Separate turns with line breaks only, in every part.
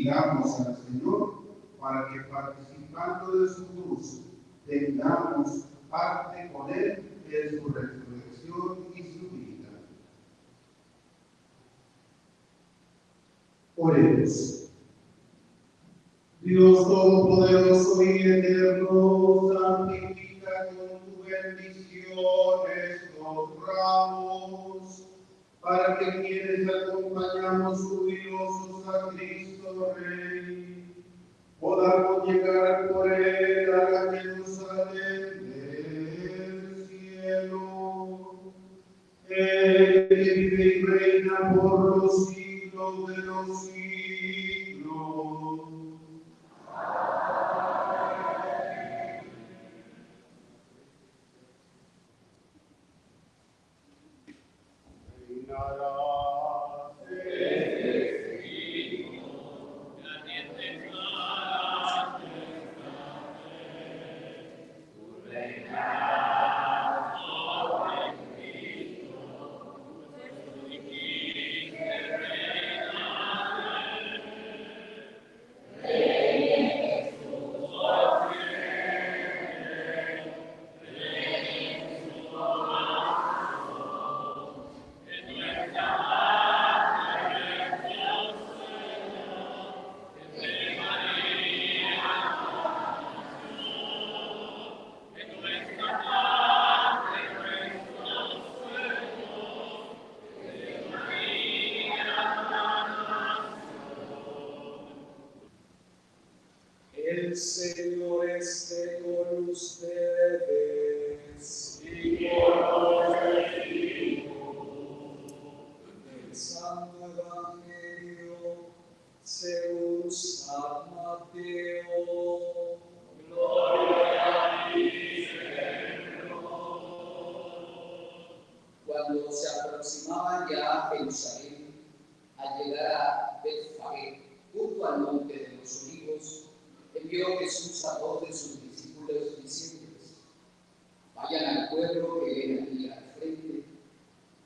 pidamos al Señor para que participando de su cruz tengamos parte con Él en su resurrección y su vida. Oremos. Dios Todopoderoso y Eterno, santifica con tu bendición estos ramos, para que quienes acompañamos jubilosos a Cristo Rey, podamos llegar por Él a la Jerusalén del cielo. Él que vive y reina por los siglos de los siglos.
El Señor esté con ustedes. Y con tu espíritu. El Santo Evangelio según San Mateo. Gloria a ti, Señor. Cuando se aproximaban ya a Jerusalén, al llegar a Betfagé, junto al monte de los Olivos, envió Jesús a dos de sus discípulos diciéndoles: vayan al pueblo que ven aquí al frente,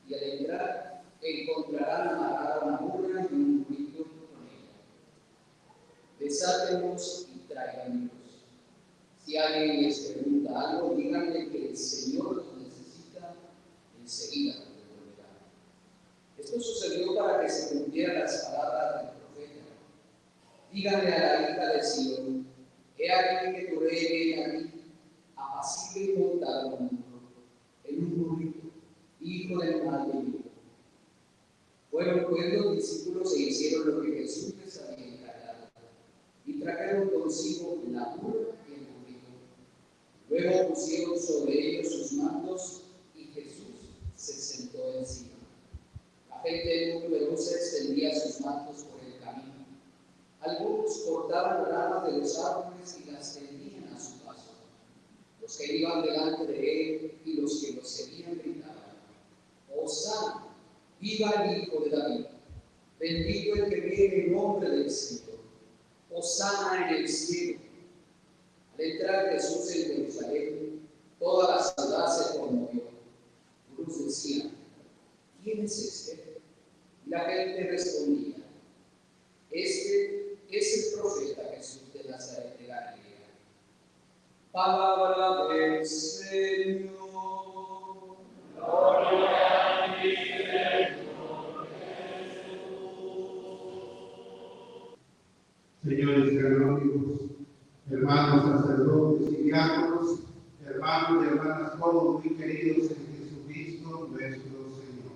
y al entrar encontrarán amarrada una burra y un burrito con ella. Desátenlos y tráiganlos. Si alguien les pregunta algo, díganle que el Señor los necesita, enseguida los devolverá. Esto sucedió para que se cumplieran las palabras del profeta: díganle a la hija de Sión, he aquí que tu rey viene aquí, apacible y montado en un burrito, hijo del mal de Dios. Fueron pues los discípulos e hicieron lo que Jesús les había encargado, y trajeron consigo la burra y el burrito. Luego pusieron sobre ellos sus mantos, y Jesús se sentó encima. La gente muy numerosa extendía sus mantos por el camino. Algunos cortaban ramas de los árboles y las tendían a su paso. Los que iban delante de él y los que lo seguían gritaban: ¡Hosana! ¡Viva el Hijo de David! ¡Bendito el que viene en nombre del Señor! ¡Hosana en el cielo! Al entrar Jesús en Jerusalén, toda la ciudad se conmovió. Unos decían: ¿quién es este? Y la gente respondía: este es el profeta Jesús de Nazaret de Galilea. Palabra del Señor. Gloria a ti, Señor Jesús.
Señores canónigos, hermanos sacerdotes y diáconos, hermanos y hermanas todos muy queridos en Jesucristo nuestro Señor.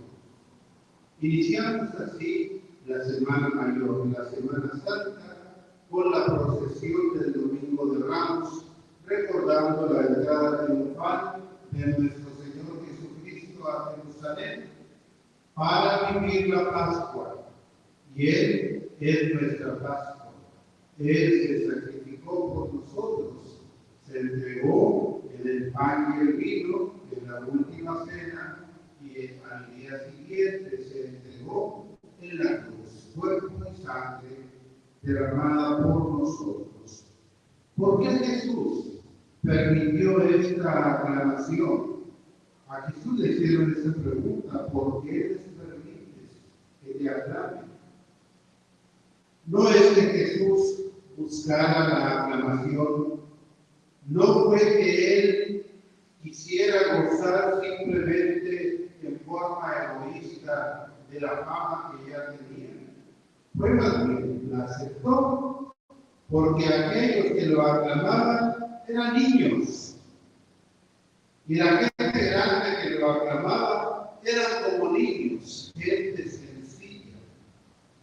Iniciamos así la Semana Mayor, la Semana Santa, con la procesión del Domingo de Ramos, recordando la entrada triunfal de nuestro Señor Jesucristo a Jerusalén para vivir la Pascua. Y Él es nuestra Pascua. Él se sacrificó por nosotros, se entregó en el pan y el vino en la última cena, y al día siguiente se entregó en la cruz, cuerpo y sangre derramada por nosotros. ¿Por qué Jesús permitió esta aclaración? A Jesús le hicieron esa pregunta: ¿por qué les permites que te aclamen? No es que Jesús buscara la aclamación, no fue que él quisiera gozar simplemente en forma egoísta de la fama que ya tenía. Fue más bien, la aceptó porque aquellos que lo aclamaban eran niños. Y la gente grande que lo aclamaba eran como niños, gente sencilla.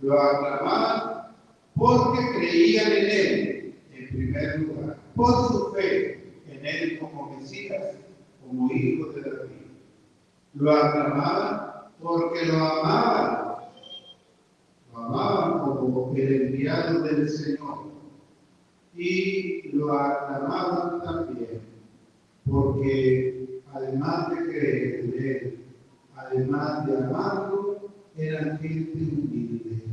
Lo aclamaban porque creían en él, en primer lugar, por su fe en él como Mesías, como hijo de David. Lo aclamaban porque lo amaban como el enviado del Señor. Y lo aclamaban también porque además de creer en él, además de amarlo, eran gente humilde,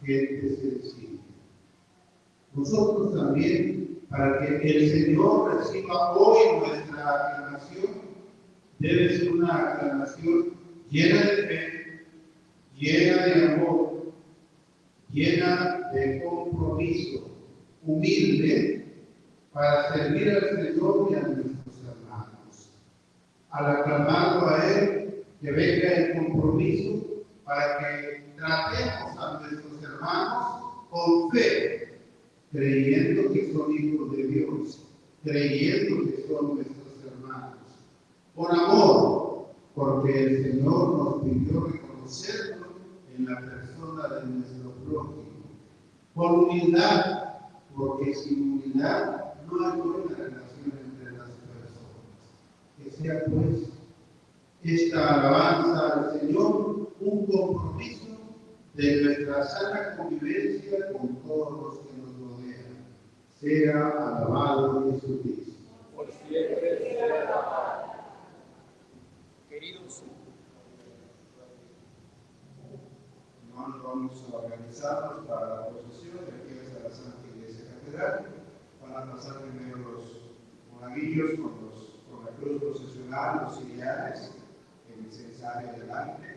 gente sencilla. Nosotros también, para que el Señor reciba hoy nuestra aclamación, debe ser una aclamación llena de fe, llena de amor, llena de compromiso, humilde, para servir al Señor y a nuestros hermanos. Al aclamarlo a Él, que venga el compromiso para que tratemos a nuestros hermanos con fe, creyendo que son hijos de Dios, creyendo que son nuestros hermanos, con amor, porque el Señor nos pidió reconocerlo en la persona de nuestro prójimo, con humildad, porque sin humildad no hay buena relación entre las personas. Que sea pues esta alabanza al Señor un compromiso de nuestra sana convivencia con todos los que nos rodean. Sea alabado Jesucristo.
Por siempre sea alabado. Queridos
hermanos, vamos a organizarnos para la procesión de aquí hasta la Santa Iglesia Catedral. Van a pasar primero los monaguillos con la cruz procesional, los ciriales, el incensario delante.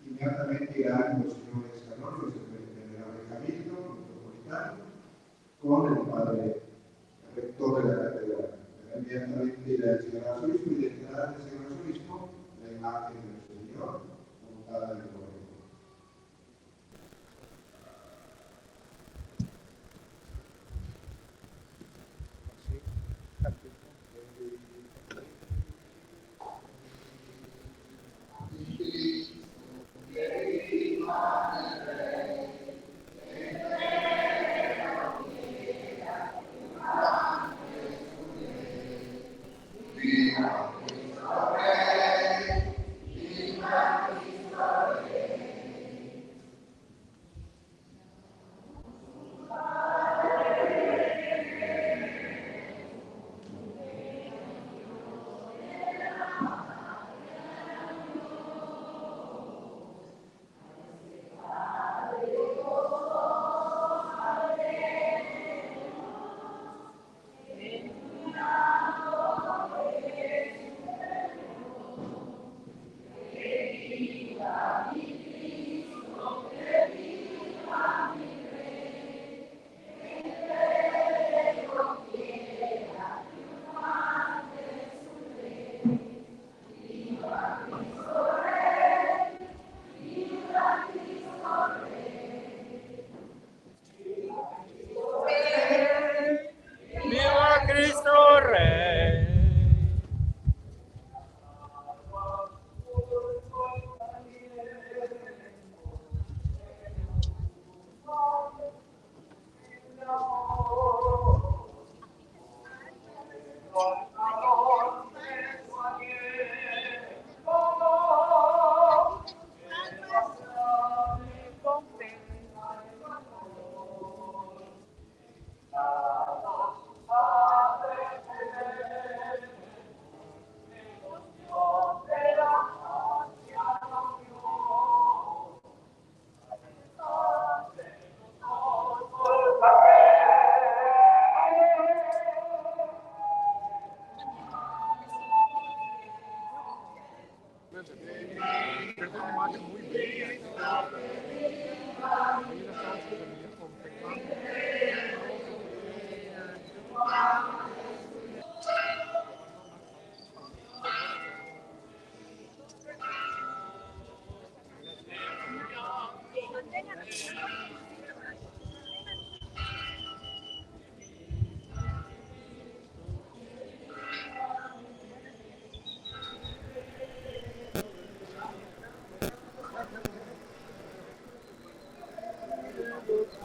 Inmediatamente irán los señores canónigos, el venerable Cabildo, metropolitano, con el padre rector de la catedral. Inmediatamente irá el señor arzobispo y detrás del señor arzobispo la imagen del Señor montada en el corredor.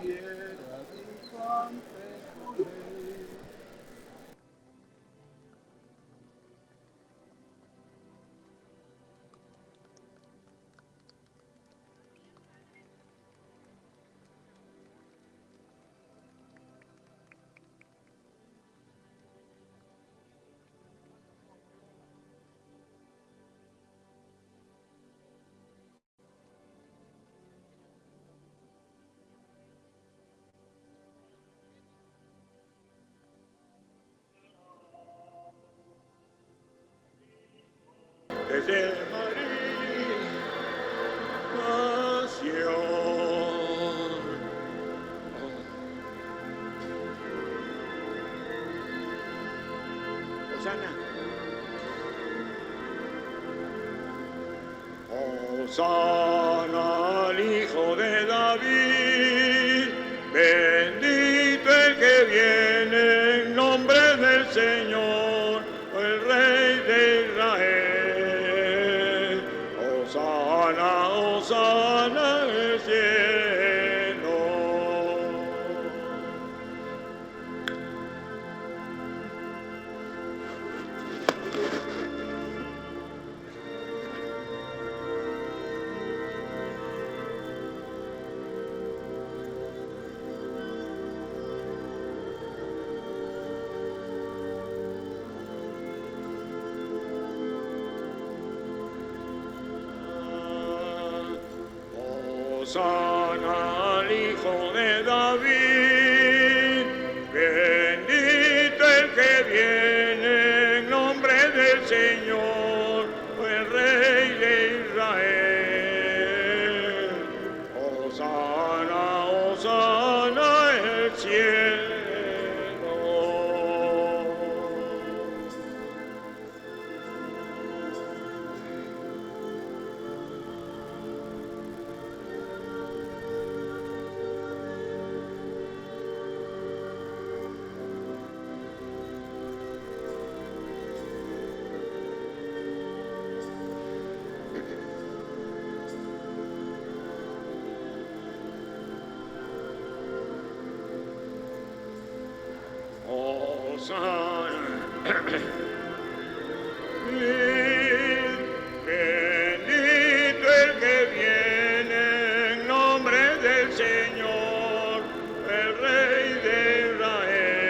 quieras, infante, tu ley. Desde María nació. Hosana. Hosana al Hijo de David, bendito el que viene en nombre del Señor, el Rey de Israel. Hosana, Hosana en el cielo. Hosana al Hijo de David, bendito el que viene en nombre del Señor, el Rey de Israel. Hosana, Hosana en el cielo. Bendito el que viene en nombre del Señor, el Rey de Israel.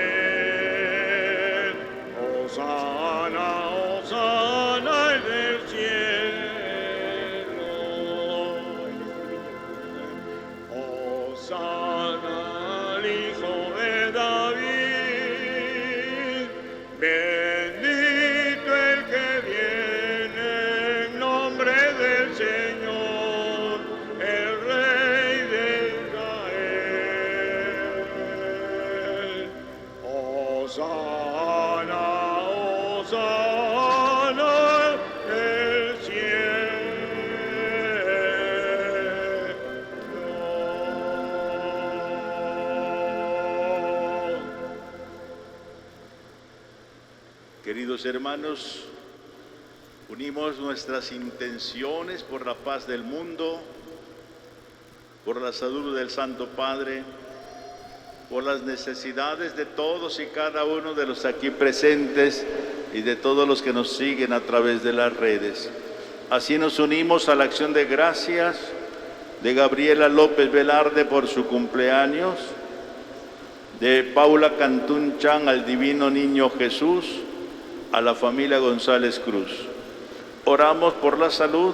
Hosana, Hosana en el cielo. Hosana al Hijo de David, bendito el que viene en nombre del Señor, el Rey de Israel. Hosana, Hosana en el cielo. Queridos hermanos, unimos nuestras intenciones por la paz del mundo, por la salud del Santo Padre, por las necesidades de todos y cada uno de los aquí presentes y de todos los que nos siguen a través de las redes. Así nos unimos a la acción de gracias de Gabriela López Velarde por su cumpleaños, de Paula Cantún Chan al Divino Niño Jesús, a la familia González Cruz. Oramos por la salud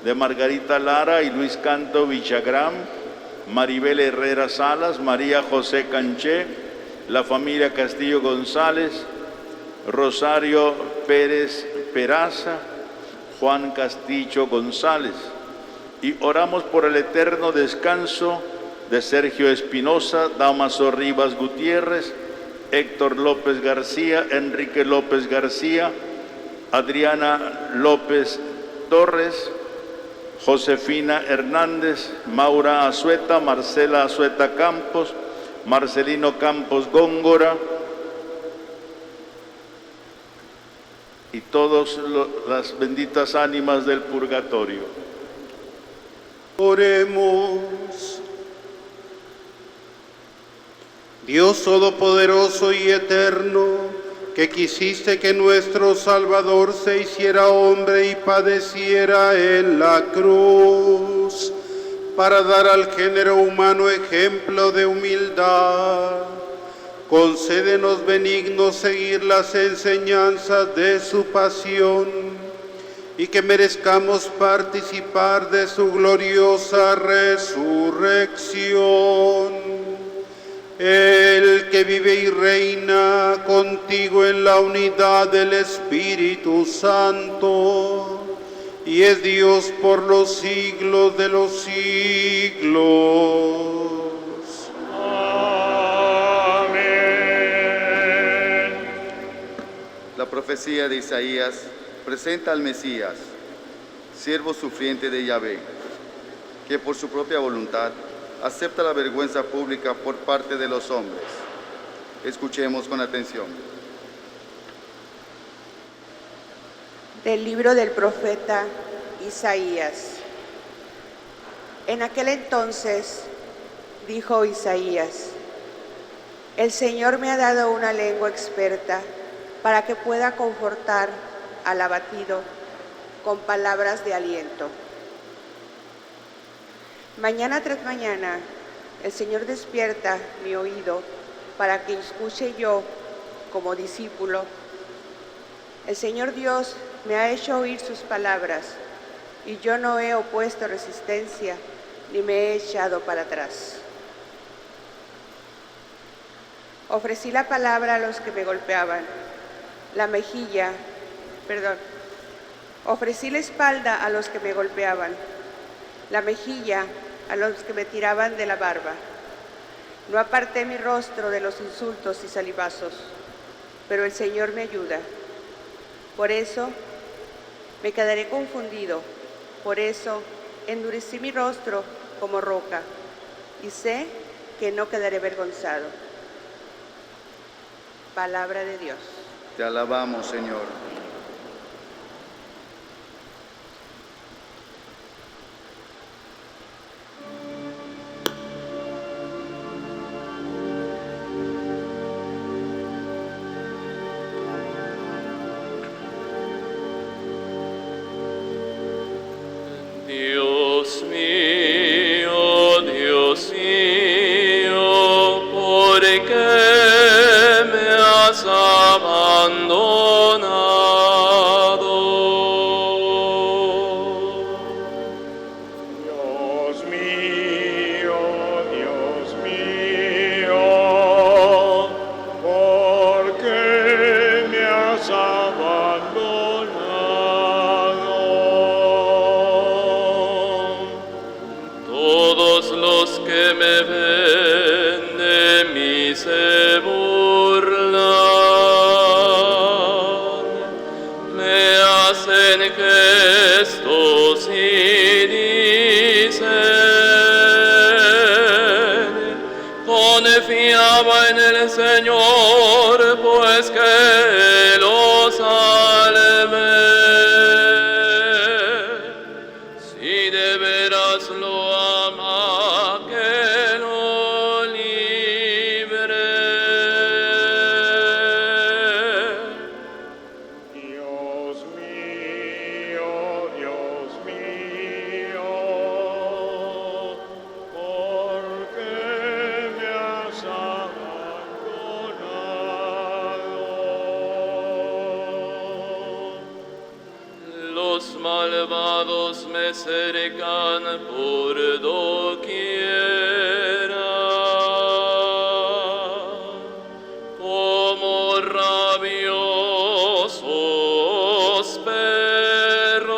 de Margarita Lara y Luis Canto Villagrán, Maribel Herrera Salas, María José Canché, la familia Castillo González, Rosario Pérez Peraza, Juan Castillo González. Y oramos por el eterno descanso de Sergio Espinosa, Damaso Rivas Gutiérrez, Héctor López García, Enrique López García, Adriana López Torres, Josefina Hernández, Maura Azueta, Marcela Azueta Campos, Marcelino Campos Góngora y todas las benditas ánimas del purgatorio.
Oremos.
Dios todopoderoso y eterno, que quisiste que nuestro Salvador se hiciera hombre y padeciera en la cruz, para dar al género humano ejemplo de humildad, concédenos benignos seguir las enseñanzas de su pasión y que merezcamos participar de su gloriosa resurrección. El que vive y reina contigo en la unidad del Espíritu Santo, y es Dios por los siglos de los siglos.
Amén.
La profecía de Isaías presenta al Mesías, siervo sufriente de Yahvé, que por su propia voluntad acepta la vergüenza pública por parte de los hombres. Escuchemos con atención.
Del libro del profeta Isaías. En aquel entonces dijo Isaías: el Señor me ha dado una lengua experta para que pueda confortar al abatido con palabras de aliento. Mañana tras mañana, el Señor despierta mi oído para que escuche yo como discípulo. El Señor Dios me ha hecho oír sus palabras, y yo no he opuesto resistencia, ni me he echado para atrás. Ofrecí la palabra a los que me golpeaban, ofrecí la espalda a los que me golpeaban, la mejilla a los que me tiraban de la barba. No aparté mi rostro de los insultos y salivazos, pero el Señor me ayuda. Por eso me quedaré confundido, por eso endurecí mi rostro como roca, y sé que no quedaré avergonzado. Palabra de Dios.
Te alabamos, Señor.
Dios mío, ¿por qué me has abandonado? Dios mío, ¿por qué me has abandonado? Todos los que me ven de mí se burlan, me hacen gestos y dicen: confiaba en el Señor, pues que lo salve. Si de veras lo ama, que lo libre. Dios mío, ¿por qué me has abandonado? Los malvados me cercan por doquiera, como rabiosos perros.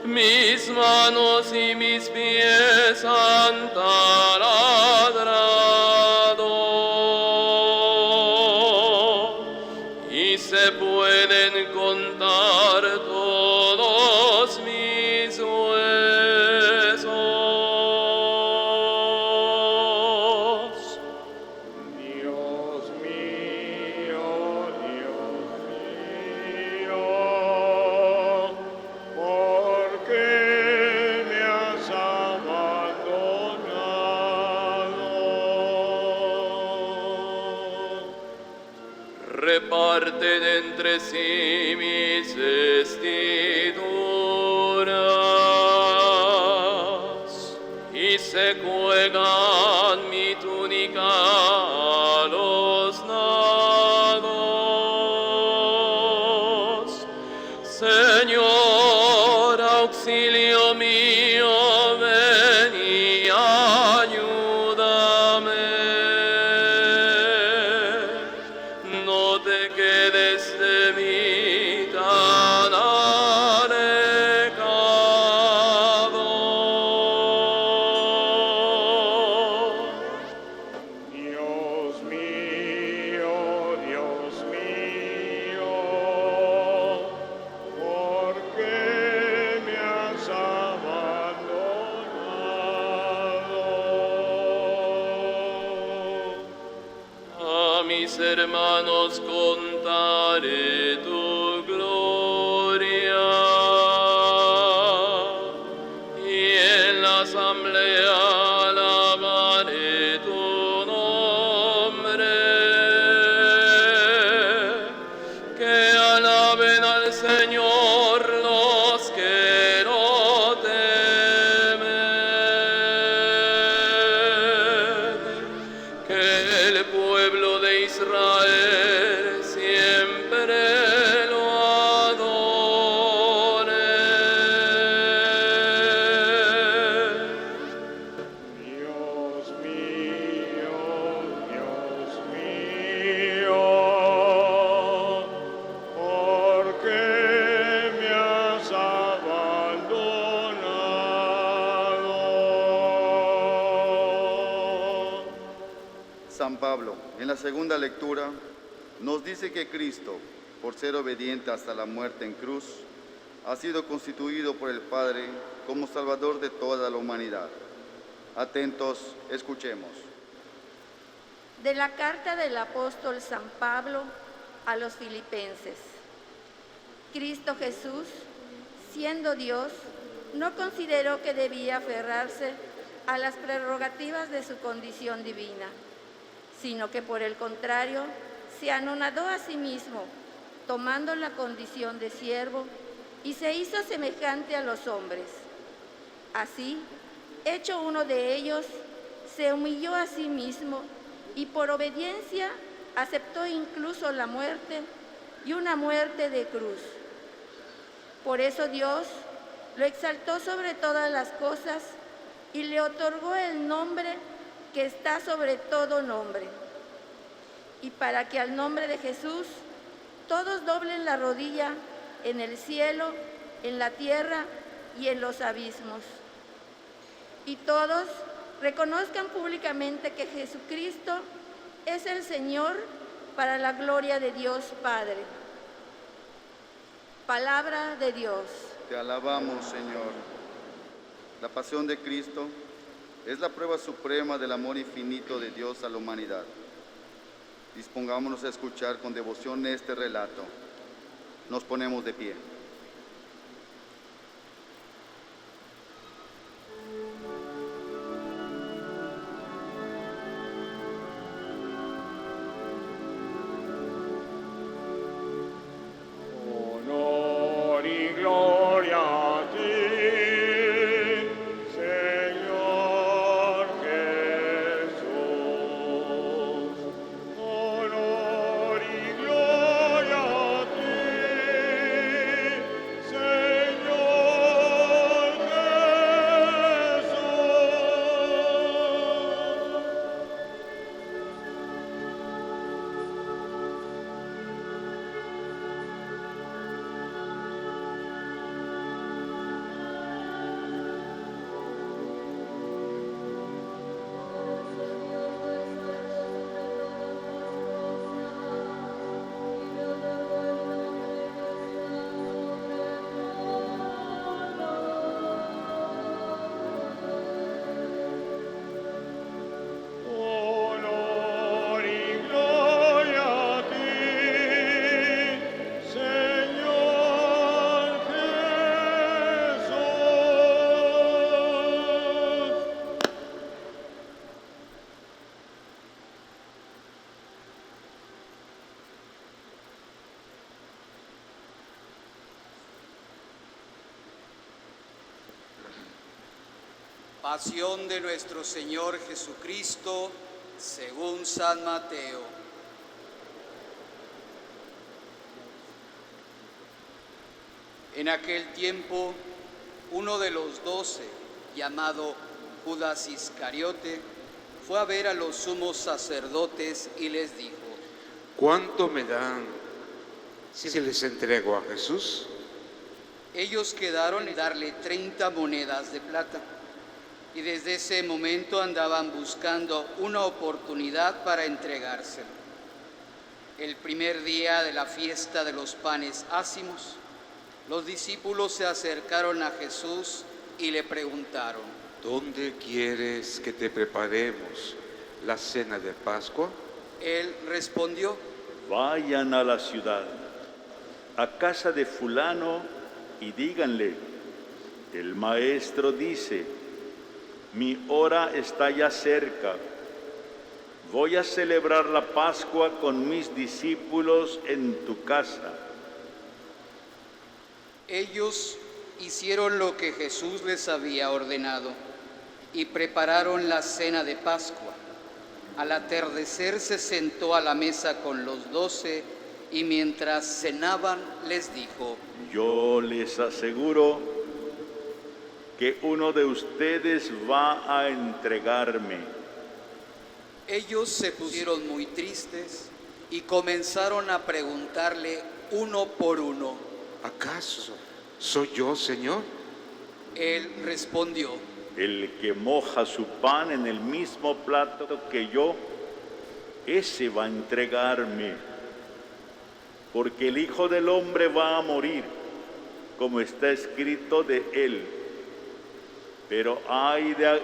Mis manos y mis pies han taladrado, y se pueden contar todos mis huesos. Dios mío, ¿por qué me has abandonado? reparten entre sí mis vestiduras y se cuelgan mi túnica a los nados. Señor, auxilio mío, ven y ayúdame. No te quedes de mí tan alejado.
Dios mío, ¿por qué me has abandonado?
A mis hermanos contaré tu gloria y en la asamblea alabaré tu nombre. Que alaben al Señor los que lo temen. Que el pueblo de Israel siempre lo adore.
Dios mío, ¿por qué me has abandonado?
San Pablo, en la segunda lectura, nos dice que Cristo, por ser obediente hasta la muerte en cruz, ha sido constituido por el Padre como Salvador de toda la humanidad. Atentos, escuchemos.
De la carta del apóstol San Pablo a los filipenses. Cristo Jesús, siendo Dios, no consideró que debía aferrarse a las prerrogativas de su condición divina, sino que por el contrario se anonadó a sí mismo, tomando la condición de siervo, y se hizo semejante a los hombres. Así, hecho uno de ellos, se humilló a sí mismo y por obediencia aceptó incluso la muerte, y una muerte de cruz. Por eso Dios lo exaltó sobre todas las cosas y le otorgó el nombre que está sobre todo nombre, y para que al nombre de Jesús todos doblen la rodilla en el cielo, en la tierra y en los abismos, y todos reconozcan públicamente que Jesucristo es el Señor, para la gloria de Dios Padre. Palabra de Dios.
Te alabamos, Señor. La pasión de Cristo es la prueba suprema del amor infinito de Dios a la humanidad. Dispongámonos a escuchar con devoción este relato. Nos ponemos de pie.
Honor y gloria a ti, Señor Jesús. Honor y gloria a ti,
Pasión de nuestro Señor Jesucristo según San Mateo. En aquel tiempo, uno de los 12, llamado Judas Iscariote, fue a ver a los sumos sacerdotes y les dijo:
¿Cuánto me dan si se les entrego a Jesús?
Ellos quedaron en darle 30 monedas de plata, y desde ese momento andaban buscando una oportunidad para entregárselo. El primer día de la fiesta de los panes ácimos, los discípulos se acercaron a Jesús y le preguntaron:
¿Dónde quieres que te preparemos la cena de Pascua?
Él respondió:
Vayan a la ciudad, a casa de fulano, y díganle: el maestro dice, mi hora está ya cerca. Voy a celebrar la Pascua con mis discípulos en tu casa.
Ellos hicieron lo que Jesús les había ordenado y prepararon la cena de Pascua. Al atardecer se sentó a la mesa con los 12 y mientras cenaban les dijo:
Yo les aseguro que uno de ustedes va a entregarme.
Ellos se pusieron muy tristes y comenzaron a preguntarle uno por uno:
¿Acaso soy yo, Señor?
Él respondió:
El que moja su pan en el mismo plato que yo, ese va a entregarme. Porque el Hijo del Hombre va a morir, como está escrito de él. Pero ay de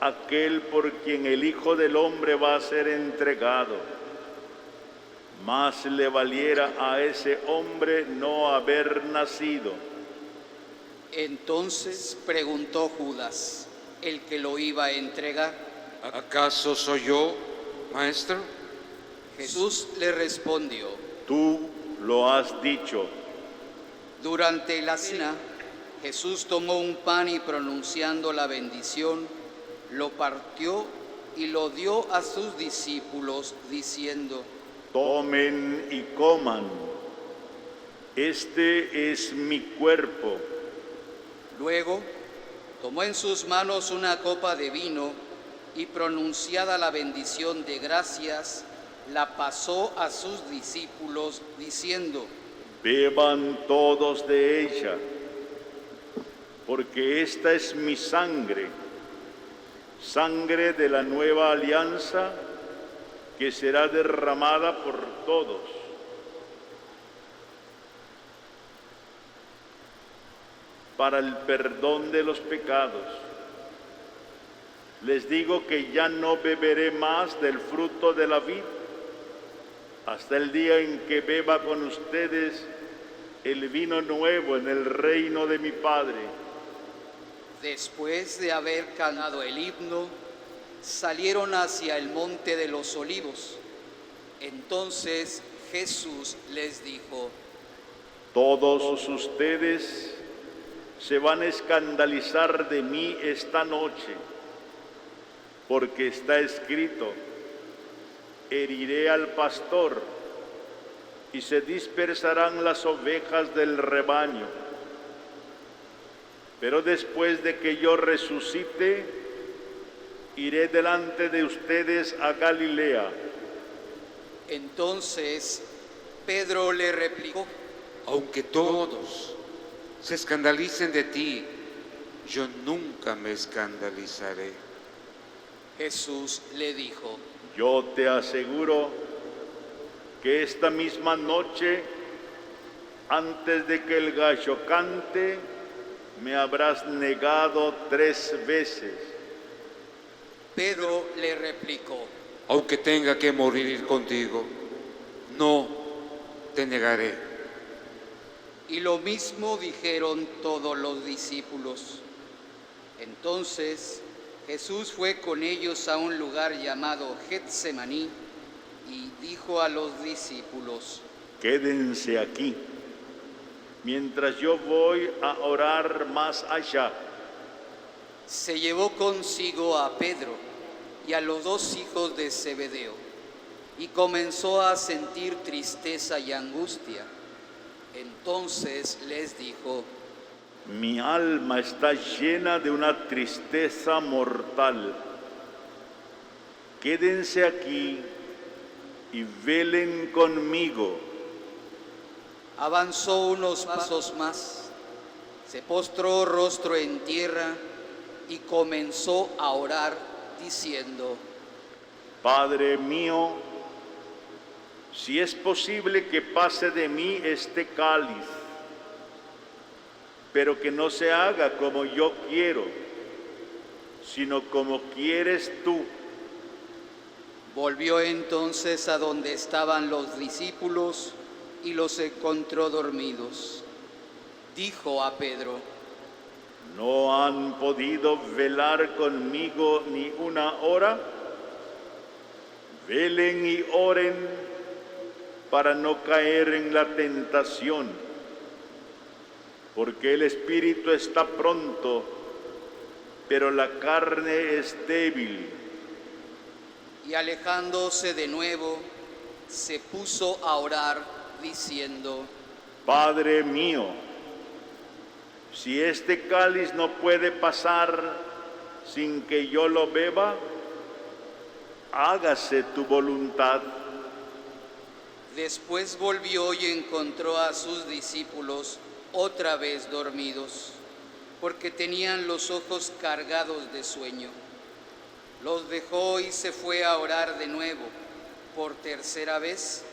aquel por quien el Hijo del Hombre va a ser entregado. Más le valiera a ese hombre no haber nacido.
Entonces preguntó Judas, el que lo iba a entregar:
¿Acaso soy yo, Maestro?
Jesús le respondió:
Tú lo has dicho.
Durante la cena, Jesús tomó un pan y pronunciando la bendición, lo partió y lo dio a sus discípulos, diciendo:
Tomen y coman. Este es mi cuerpo.
Luego, tomó en sus manos una copa de vino y pronunciada la bendición de gracias, la pasó a sus discípulos, diciendo:
Beban todos de ella, porque esta es mi sangre, sangre de la nueva alianza, que será derramada por todos. Para el perdón de los pecados. Les digo que ya no beberé más del fruto de la vid hasta el día en que beba con ustedes el vino nuevo en el reino de mi Padre.
Después de haber cantado el himno, salieron hacia el monte de los olivos. Entonces Jesús les dijo:
Todos ustedes se van a escandalizar de mí esta noche, porque está escrito: heriré al pastor y se dispersarán las ovejas del rebaño. Pero después de que yo resucite, iré delante de ustedes a Galilea.
Entonces Pedro le replicó:
Aunque todos se escandalicen de ti, yo nunca me escandalizaré.
Jesús le dijo:
Yo te aseguro que esta misma noche, antes de que el gallo cante, me habrás negado 3 veces.
Pedro le replicó:
Aunque tenga que morir contigo, no te negaré.
Y lo mismo dijeron todos los discípulos. Entonces Jesús fue con ellos a un lugar llamado Getsemaní y dijo a los discípulos:
Quédense aquí, mientras yo voy a orar más allá.
Se llevó consigo a Pedro y a los dos hijos de Zebedeo y comenzó a sentir tristeza y angustia. Entonces les dijo:
Mi alma está llena de una tristeza mortal. Quédense aquí y velen conmigo.
Avanzó unos pasos más, se postró rostro en tierra y comenzó a orar diciendo:
Padre mío, si es posible que pase de mí este cáliz, pero que no se haga como yo quiero, sino como quieres tú.
Volvió entonces a donde estaban los discípulos y los encontró dormidos. Dijo a Pedro:
¿No han podido velar conmigo ni una hora? Velen y oren para no caer en la tentación, porque el espíritu está pronto, pero la carne es débil.
Y alejándose de nuevo, se puso a orar diciendo:
Padre mío, si este cáliz no puede pasar sin que yo lo beba, hágase tu voluntad.
Después volvió y encontró a sus discípulos otra vez dormidos, porque tenían los ojos cargados de sueño. Los dejó y se fue a orar de nuevo, por tercera vez,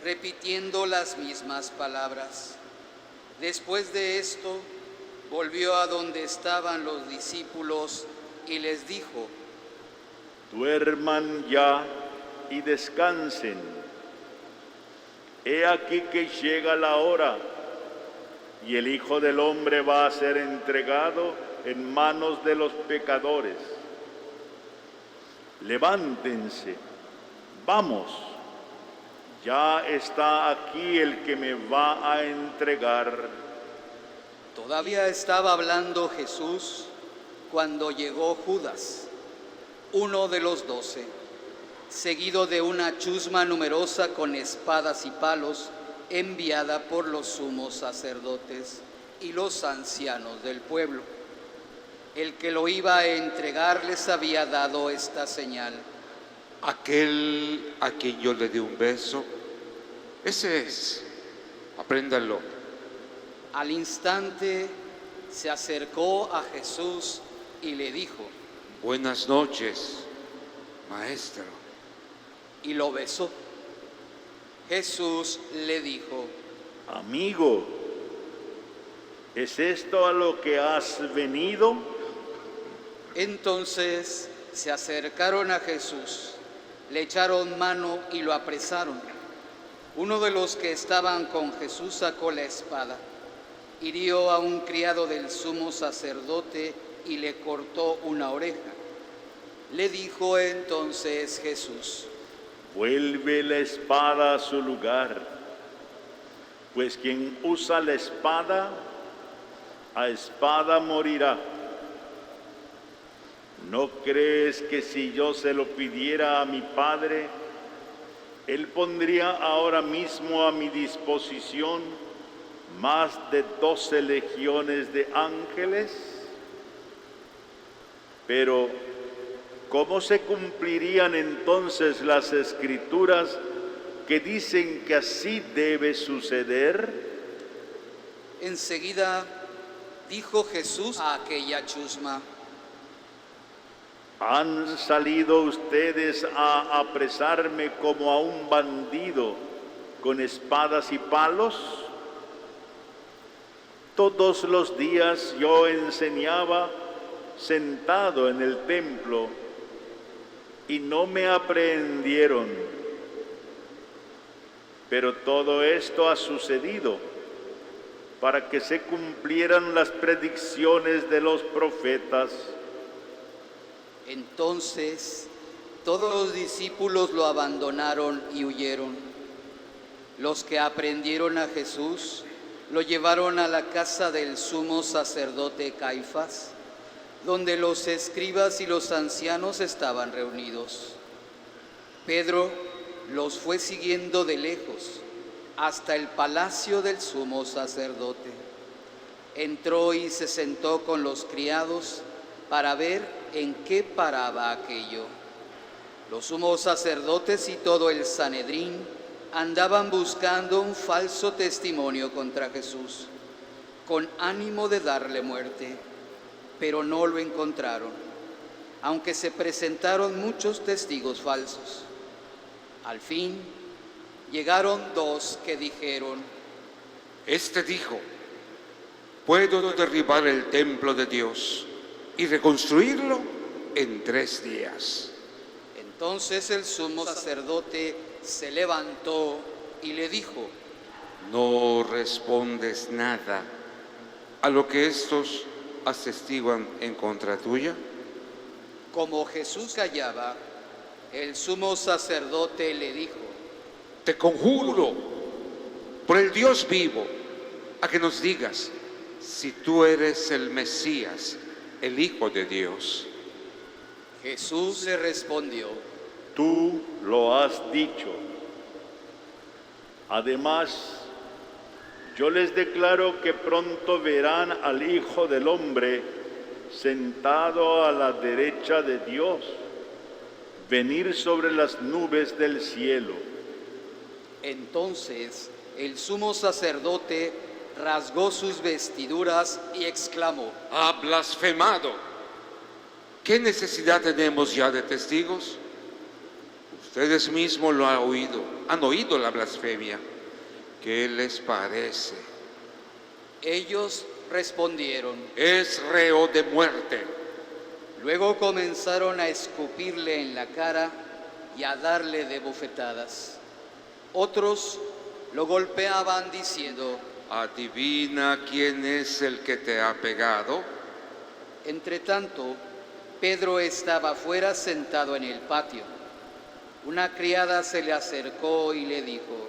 repitiendo las mismas palabras. Después de esto, volvió a donde estaban los discípulos y les dijo:
Duerman ya y descansen. He aquí que llega la hora, y el Hijo del Hombre va a ser entregado en manos de los pecadores. Levántense, vamos, ya está aquí el que me va a entregar.
Todavía estaba hablando Jesús cuando llegó Judas, uno de los 12, seguido de una chusma numerosa con espadas y palos, enviada por los sumos sacerdotes y los ancianos del pueblo. El que lo iba a entregar les había dado esta señal:
Aquel a quien yo le di un beso, ese es, apréndanlo.
Al instante se acercó a Jesús y le dijo:
Buenas noches, maestro.
Y lo besó. Jesús le dijo:
Amigo, ¿es esto a lo que has venido?
Entonces se acercaron a Jesús, le echaron mano y lo apresaron. Uno de los que estaban con Jesús sacó la espada, hirió a un criado del sumo sacerdote y le cortó una oreja. Le dijo entonces Jesús:
Vuelve la espada a su lugar, pues quien usa la espada, a espada morirá. ¿No crees que si yo se lo pidiera a mi Padre, Él pondría ahora mismo a mi disposición más de 12 legiones de ángeles? Pero, ¿cómo se cumplirían entonces las Escrituras que dicen que así debe suceder?
Enseguida dijo Jesús a aquella chusma:
¿Han salido ustedes a apresarme como a un bandido con espadas y palos? Todos los días yo enseñaba sentado en el templo y no me aprehendieron. Pero todo esto ha sucedido para que se cumplieran las predicciones de los profetas.
Entonces todos los discípulos lo abandonaron y huyeron. Los que aprendieron a Jesús lo llevaron a la casa del sumo sacerdote Caifás, donde los escribas y los ancianos estaban reunidos. Pedro los fue siguiendo de lejos hasta el palacio del sumo sacerdote. Entró y se sentó con los criados para ver en qué paraba aquello. Los sumos sacerdotes y todo el Sanedrín andaban buscando un falso testimonio contra Jesús, con ánimo de darle muerte, pero no lo encontraron, aunque se presentaron muchos testigos falsos. Al fin, llegaron dos que dijeron:
Este dijo, puedo derribar el templo de Dios y reconstruirlo en 3 días.
Entonces el sumo sacerdote se levantó y le dijo:
¿No respondes nada a lo que estos atestiguan en contra tuya?
Como Jesús callaba, el sumo sacerdote le dijo:
Te conjuro por el Dios vivo a que nos digas si tú eres el Mesías, el Hijo de Dios.
Jesús le respondió:
Tú lo has dicho. Además, yo les declaro que pronto verán al Hijo del Hombre sentado a la derecha de Dios, venir sobre las nubes del cielo.
Entonces el sumo sacerdote rasgó sus vestiduras y exclamó:
Ha blasfemado. ¿Qué necesidad tenemos ya de testigos? Ustedes mismos lo han oído la blasfemia. ¿Qué les parece?
Ellos respondieron:
Es reo de muerte.
Luego comenzaron a escupirle en la cara y a darle de bofetadas. Otros lo golpeaban diciendo:
Adivina quién es el que te ha pegado.
Entretanto, Pedro estaba fuera sentado en el patio. Una criada se le acercó y le dijo: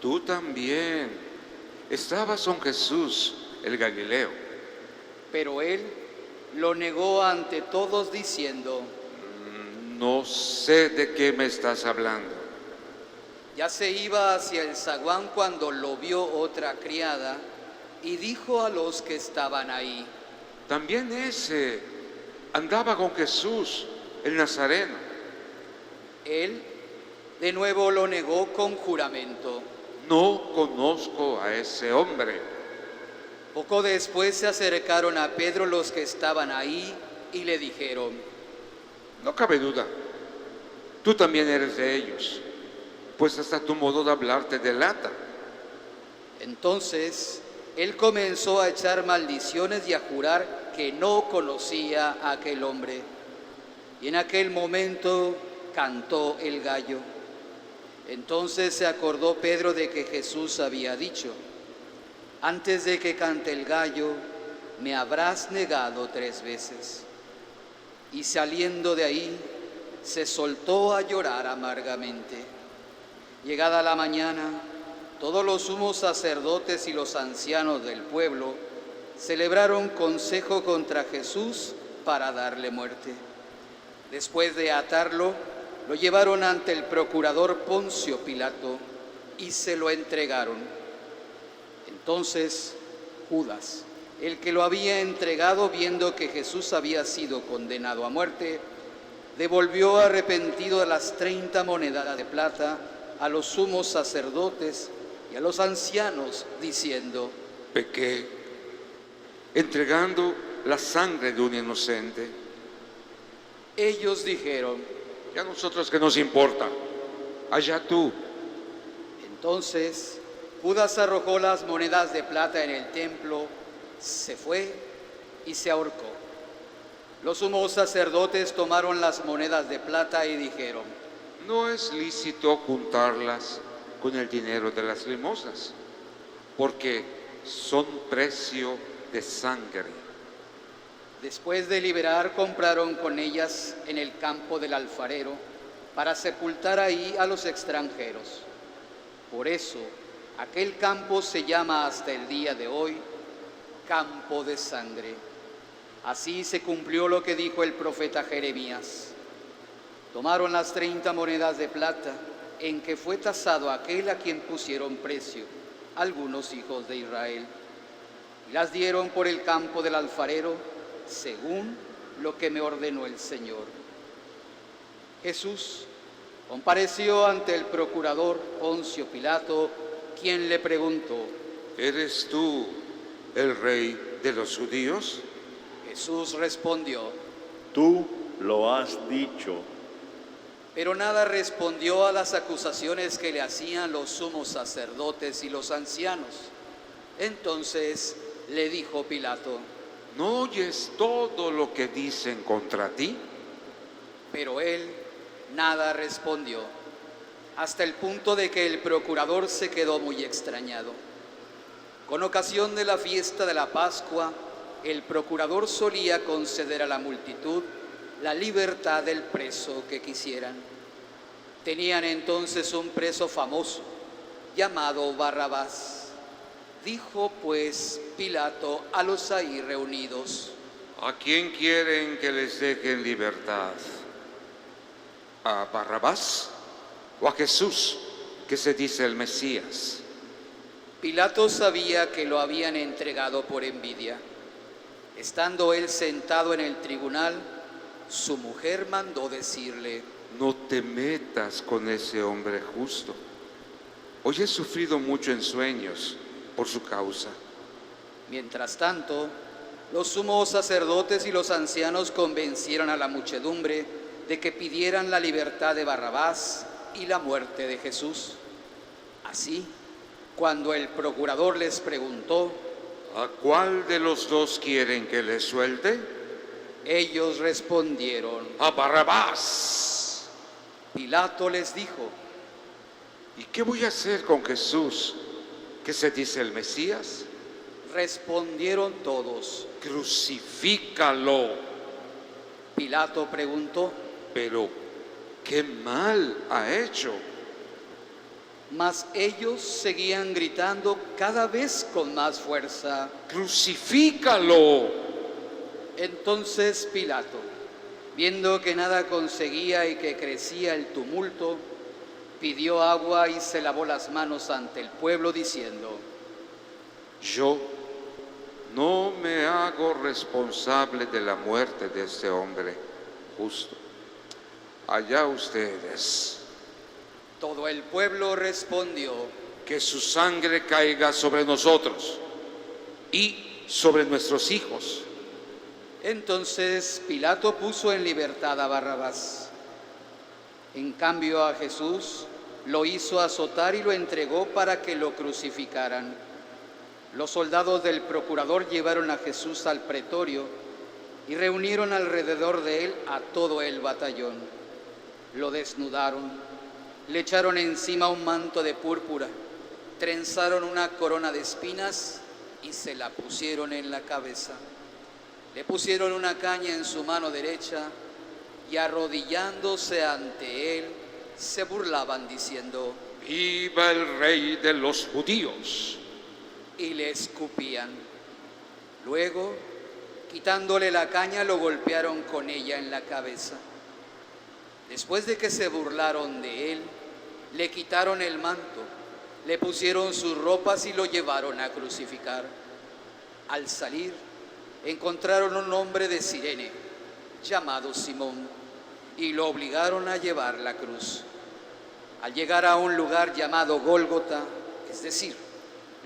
Tú también estabas con Jesús, el Galileo.
Pero él lo negó ante todos diciendo:
No sé de qué me estás hablando.
Ya se iba hacia el zaguán cuando lo vio otra criada y dijo a los que estaban ahí:
También ese andaba con Jesús, el Nazareno.
Él de nuevo lo negó con juramento:
No conozco a ese hombre.
Poco después se acercaron a Pedro los que estaban ahí y le dijeron:
No cabe duda, tú también eres de ellos, pues hasta tu modo de hablar te delata.
Entonces él comenzó a echar maldiciones y a jurar que no conocía a aquel hombre. Y en aquel momento cantó el gallo. Entonces se acordó Pedro de que Jesús había dicho: Antes de que cante el gallo, me habrás negado 3 veces. Y saliendo de ahí, se soltó a llorar amargamente. Llegada la mañana, todos los sumos sacerdotes y los ancianos del pueblo celebraron consejo contra Jesús para darle muerte. Después de atarlo, lo llevaron ante el procurador Poncio Pilato y se lo entregaron. Entonces Judas, el que lo había entregado, viendo que Jesús había sido condenado a muerte, devolvió arrepentido las 30 monedas de plata a los sumos sacerdotes y a los ancianos, diciendo:
Pequé, entregando la sangre de un inocente.
Ellos dijeron:
¿Y a nosotros qué nos importa? Allá tú.
Entonces Judas arrojó las monedas de plata en el templo, se fue y se ahorcó. Los sumos sacerdotes tomaron las monedas de plata y dijeron:
No es lícito juntarlas con el dinero de las limosnas, porque son precio de sangre.
Después de liberar, compraron con ellas en el campo del alfarero para sepultar ahí a los extranjeros. Por eso, aquel campo se llama hasta el día de hoy Campo de Sangre. Así se cumplió lo que dijo el profeta Jeremías. Tomaron las 30 monedas de plata en que fue tasado aquel a quien pusieron precio, algunos hijos de Israel, y las dieron por el campo del alfarero, según lo que me ordenó el Señor. Jesús compareció ante el procurador Poncio Pilato, quien le preguntó:
¿Eres tú el rey de los judíos?
Jesús respondió:
Tú lo has dicho.
Pero nada respondió a las acusaciones que le hacían los sumos sacerdotes y los ancianos. Entonces le dijo Pilato:
¿No oyes todo lo que dicen contra ti?
Pero él nada respondió, hasta el punto de que el procurador se quedó muy extrañado. Con ocasión de la fiesta de la Pascua, el procurador solía conceder a la multitud la libertad del preso que quisieran. Tenían entonces un preso famoso, llamado Barrabás. Dijo pues Pilato a los ahí reunidos:
¿A quién quieren que les dejen libertad? ¿A Barrabás o a Jesús, que se dice el Mesías?
Pilato sabía que lo habían entregado por envidia. Estando él sentado en el tribunal, su mujer mandó decirle:
No te metas con ese hombre justo. Hoy he sufrido mucho en sueños por su causa.
Mientras tanto, los sumos sacerdotes y los ancianos convencieron a la muchedumbre de que pidieran la libertad de Barrabás y la muerte de Jesús. Así, cuando el procurador les preguntó:
¿A cuál de los dos quieren que les suelte?
Ellos respondieron:
¡A Barrabás!
Pilato les dijo:
¿Y qué voy a hacer con Jesús, que se dice el Mesías?
Respondieron todos:
¡Crucifícalo!
Pilato preguntó:
Pero, ¿qué mal ha hecho?
Mas ellos seguían gritando cada vez con más fuerza:
¡Crucifícalo!
Entonces Pilato, viendo que nada conseguía y que crecía el tumulto, pidió agua y se lavó las manos ante el pueblo, diciendo:
Yo no me hago responsable de la muerte de este hombre justo. Allá ustedes.
Todo el pueblo respondió:
Que su sangre caiga sobre nosotros y sobre nuestros hijos.
Entonces Pilato puso en libertad a Barrabás. En cambio a Jesús lo hizo azotar y lo entregó para que lo crucificaran. Los soldados del procurador llevaron a Jesús al pretorio y reunieron alrededor de él a todo el batallón. Lo desnudaron, le echaron encima un manto de púrpura, trenzaron una corona de espinas y se la pusieron en la cabeza. Le pusieron una caña en su mano derecha y arrodillándose ante él, se burlaban diciendo:
¡Viva el Rey de los judíos!
Y le escupían. Luego, quitándole la caña, lo golpearon con ella en la cabeza. Después de que se burlaron de él, le quitaron el manto, le pusieron sus ropas y lo llevaron a crucificar. Al salir, encontraron un hombre de Cirene, llamado Simón, y lo obligaron a llevar la cruz. Al llegar a un lugar llamado Gólgota, es decir,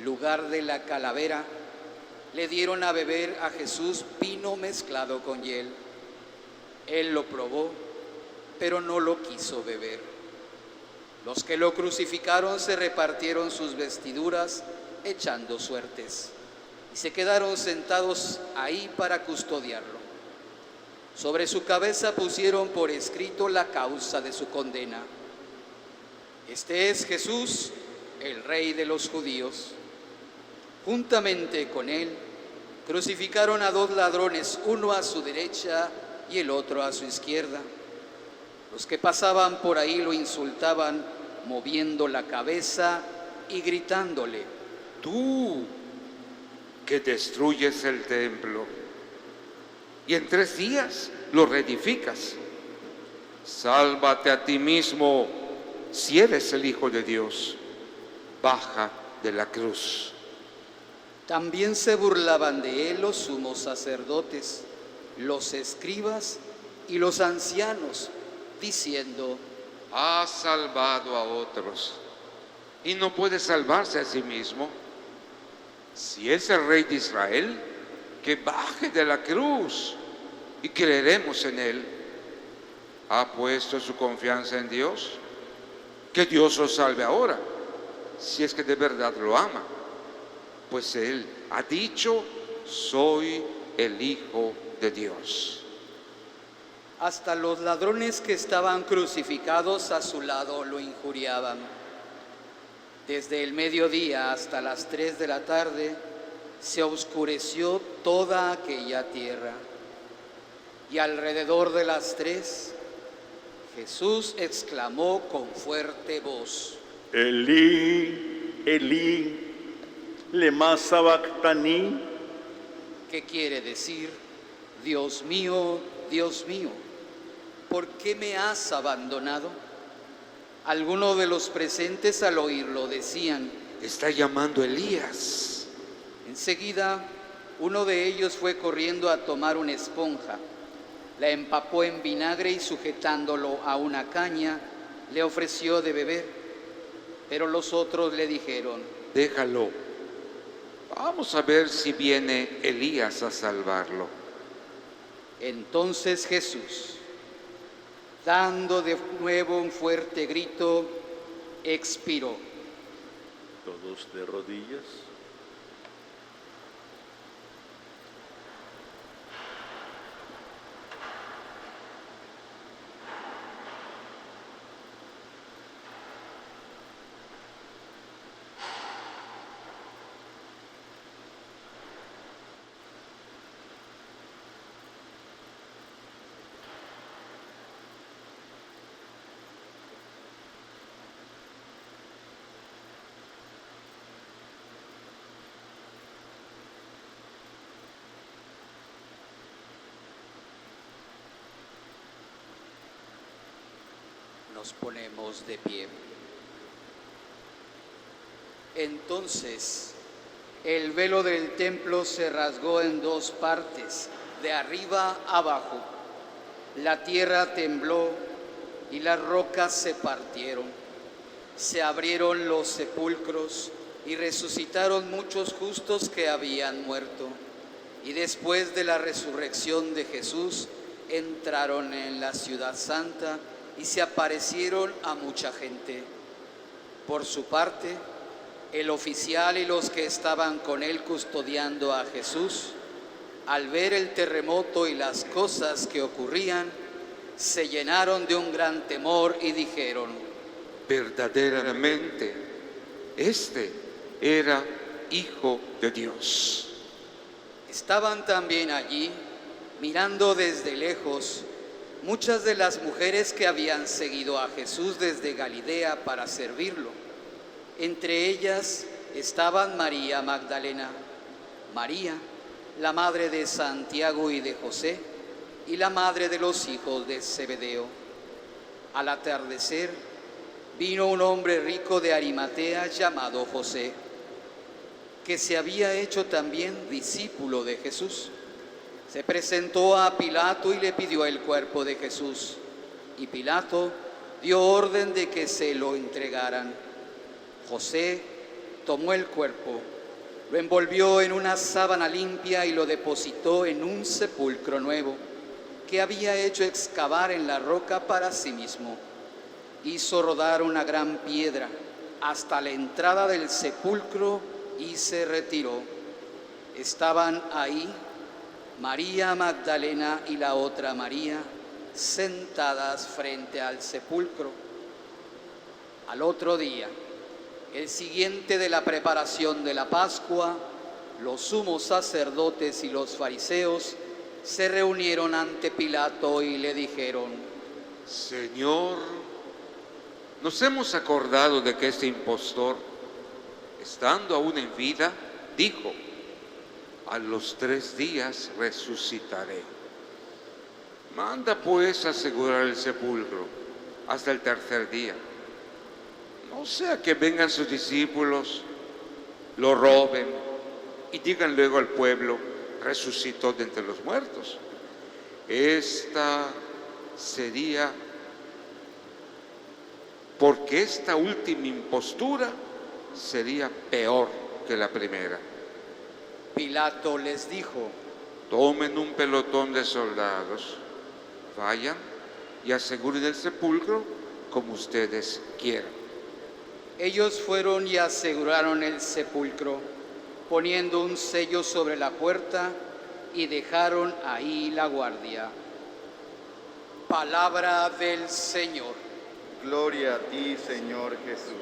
lugar de la calavera, le dieron a beber a Jesús vino mezclado con hiel. Él lo probó, pero no lo quiso beber. Los que lo crucificaron se repartieron sus vestiduras echando suertes y se quedaron sentados ahí para custodiarlo. Sobre su cabeza pusieron por escrito la causa de su condena: Este es Jesús, el Rey de los judíos. Juntamente con él crucificaron a 2 ladrones, uno a su derecha y el otro a su izquierda. Los que pasaban por ahí lo insultaban, moviendo la cabeza y gritándole:
Tú que destruyes el templo y en 3 días lo reedificas. Sálvate a ti mismo si eres el Hijo de Dios. Baja de la cruz.
También se burlaban de él los sumos sacerdotes, los escribas y los ancianos, diciendo:
Ha salvado a otros y no puede salvarse a sí mismo. Si es el Rey de Israel, que baje de la cruz y creeremos en él. ¿Ha puesto su confianza en Dios? Que Dios lo salve ahora, si es que de verdad lo ama. Pues él ha dicho: soy el Hijo de Dios.
Hasta los ladrones que estaban crucificados a su lado lo injuriaban. Desde el mediodía hasta las 3 de la tarde se oscureció toda aquella tierra. Y alrededor de las 3, Jesús exclamó con fuerte voz:
Elí, Elí, lema sabactani,
que quiere decir: Dios mío, ¿por qué me has abandonado? Algunos de los presentes al oírlo decían:
Está llamando Elías.
Enseguida, uno de ellos fue corriendo a tomar una esponja, la empapó en vinagre y sujetándolo a una caña, le ofreció de beber. Pero los otros le dijeron:
Déjalo. Vamos a ver si viene Elías a salvarlo.
Entonces Jesús, dando de nuevo un fuerte grito, expiró.
todos de rodillas.
Nos ponemos de pie. Entonces, el velo del templo se rasgó en 2 partes, de arriba abajo. La tierra tembló y las rocas se partieron. Se abrieron los sepulcros y resucitaron muchos justos que habían muerto. Y después de la resurrección de Jesús, entraron en la ciudad santa y se aparecieron a mucha gente. Por su parte, el oficial y los que estaban con él custodiando a Jesús, al ver el terremoto y las cosas que ocurrían, se llenaron de un gran temor y dijeron:
Verdaderamente, este era Hijo de Dios.
Estaban también allí, mirando desde lejos, muchas de las mujeres que habían seguido a Jesús desde Galilea para servirlo. Entre ellas estaban María Magdalena, María, la madre de Santiago y de José, y la madre de los hijos de Zebedeo. Al atardecer, vino un hombre rico de Arimatea llamado José, que se había hecho también discípulo de Jesús. Se presentó a Pilato y le pidió el cuerpo de Jesús, y Pilato dio orden de que se lo entregaran. José tomó el cuerpo, lo envolvió en una sábana limpia y lo depositó en un sepulcro nuevo que había hecho excavar en la roca para sí mismo. Hizo rodar una gran piedra hasta la entrada del sepulcro y se retiró. Estaban ahí María Magdalena y la otra María, sentadas frente al sepulcro. Al otro día, el siguiente de la preparación de la Pascua, los sumos sacerdotes y los fariseos se reunieron ante Pilato y le dijeron:
Señor, nos hemos acordado de que este impostor, estando aún en vida, dijo: a los 3 días resucitaré. Manda pues asegurar el sepulcro hasta el tercer día. No sea que vengan sus discípulos, lo roben y digan luego al pueblo: resucitó de entre los muertos. Porque esta última impostura sería peor que la primera.
Pilato les dijo:
tomen un pelotón de soldados, vayan y aseguren el sepulcro como ustedes quieran.
Ellos fueron y aseguraron el sepulcro, poniendo un sello sobre la puerta, y dejaron ahí la guardia. Palabra del Señor.
Gloria a ti, Señor Jesús.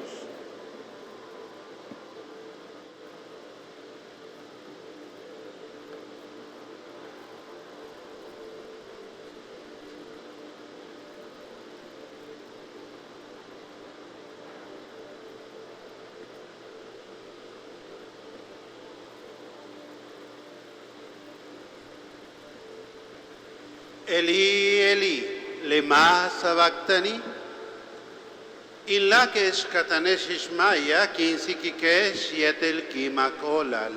Eli, Eli, lema sabactani. Illa que escatanesh ishmaya, quinsiquikesh yetel kimacolal.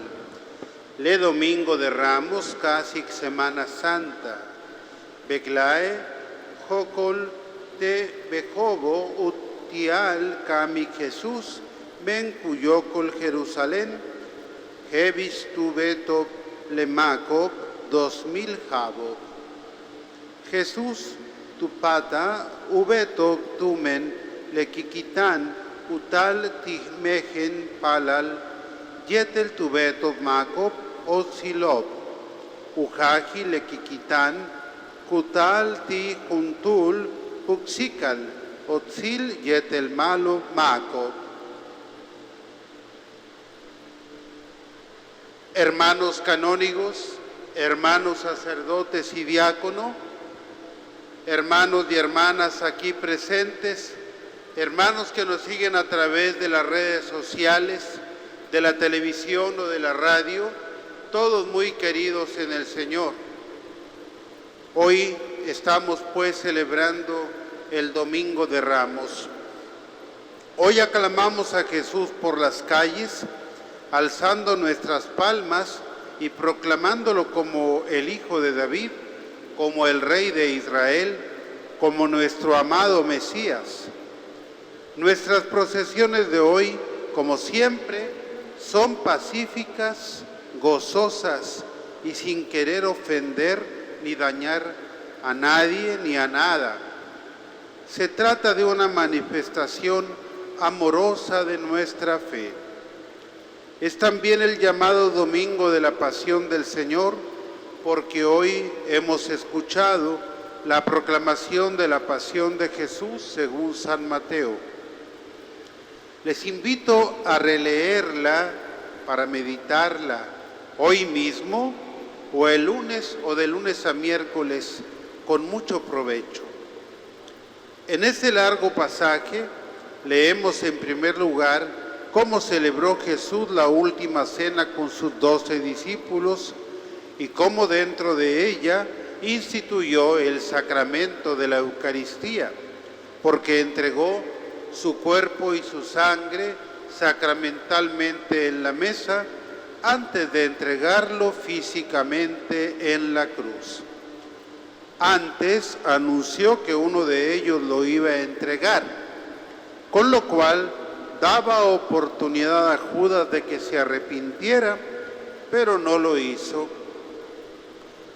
Le domingo de Ramos, casi Semana Santa. Beclae, jocol te bejobo utial cami Jesús, ben cuyocol Jerusalén, hevis tu beto lemacob 2000 jabo. Jesús, tu pata, ubeto tumen, le quiquitan, utal tijmejen palal, yetel tubeto macob, otsilob, ujaji le quiquitan, kutal ti juntul, puxical, otzil yetel malo macob. Hermanos canónigos, hermanos sacerdotes y diácono, hermanos y hermanas aquí presentes, hermanos que nos siguen a través de las redes sociales, de la televisión o de la radio, todos muy queridos en el Señor. Hoy estamos pues celebrando el Domingo de Ramos. Hoy aclamamos a Jesús por las calles, alzando nuestras palmas y proclamándolo como el Hijo de David, como el Rey de Israel, como nuestro amado Mesías. Nuestras procesiones de hoy, como siempre, son pacíficas, gozosas y sin querer ofender ni dañar a nadie ni a nada. Se trata de una manifestación amorosa de nuestra fe. Es también el llamado Domingo de la Pasión del Señor, porque hoy hemos escuchado la proclamación de la Pasión de Jesús según San Mateo. Les invito a releerla para meditarla hoy mismo o el lunes o de lunes a miércoles con mucho provecho. En este largo pasaje leemos en primer lugar cómo celebró Jesús la última cena con sus 12 discípulos y cómo dentro de ella instituyó el sacramento de la Eucaristía, porque entregó su cuerpo y su sangre sacramentalmente en la mesa antes de entregarlo físicamente en la cruz. Antes anunció que uno de ellos lo iba a entregar, con lo cual daba oportunidad a Judas de que se arrepintiera, pero no lo hizo.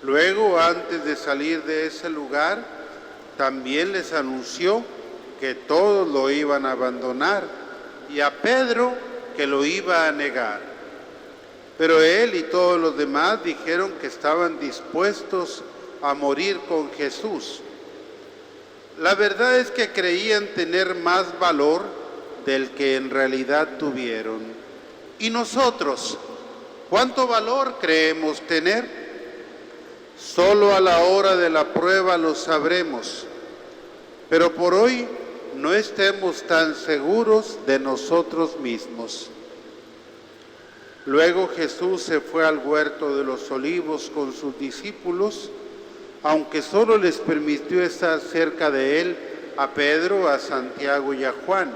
Luego, antes de salir de ese lugar, también les anunció que todos lo iban a abandonar y a Pedro que lo iba a negar. Pero él y todos los demás dijeron que estaban dispuestos a morir con Jesús. La verdad es que creían tener más valor del que en realidad tuvieron. ¿Y nosotros? ¿Cuánto valor creemos tener? Solo a la hora de la prueba lo sabremos, pero por hoy no estemos tan seguros de nosotros mismos. Luego Jesús se fue al huerto de los olivos con sus discípulos aunque solo les permitió estar cerca de él a Pedro, a Santiago y a Juan,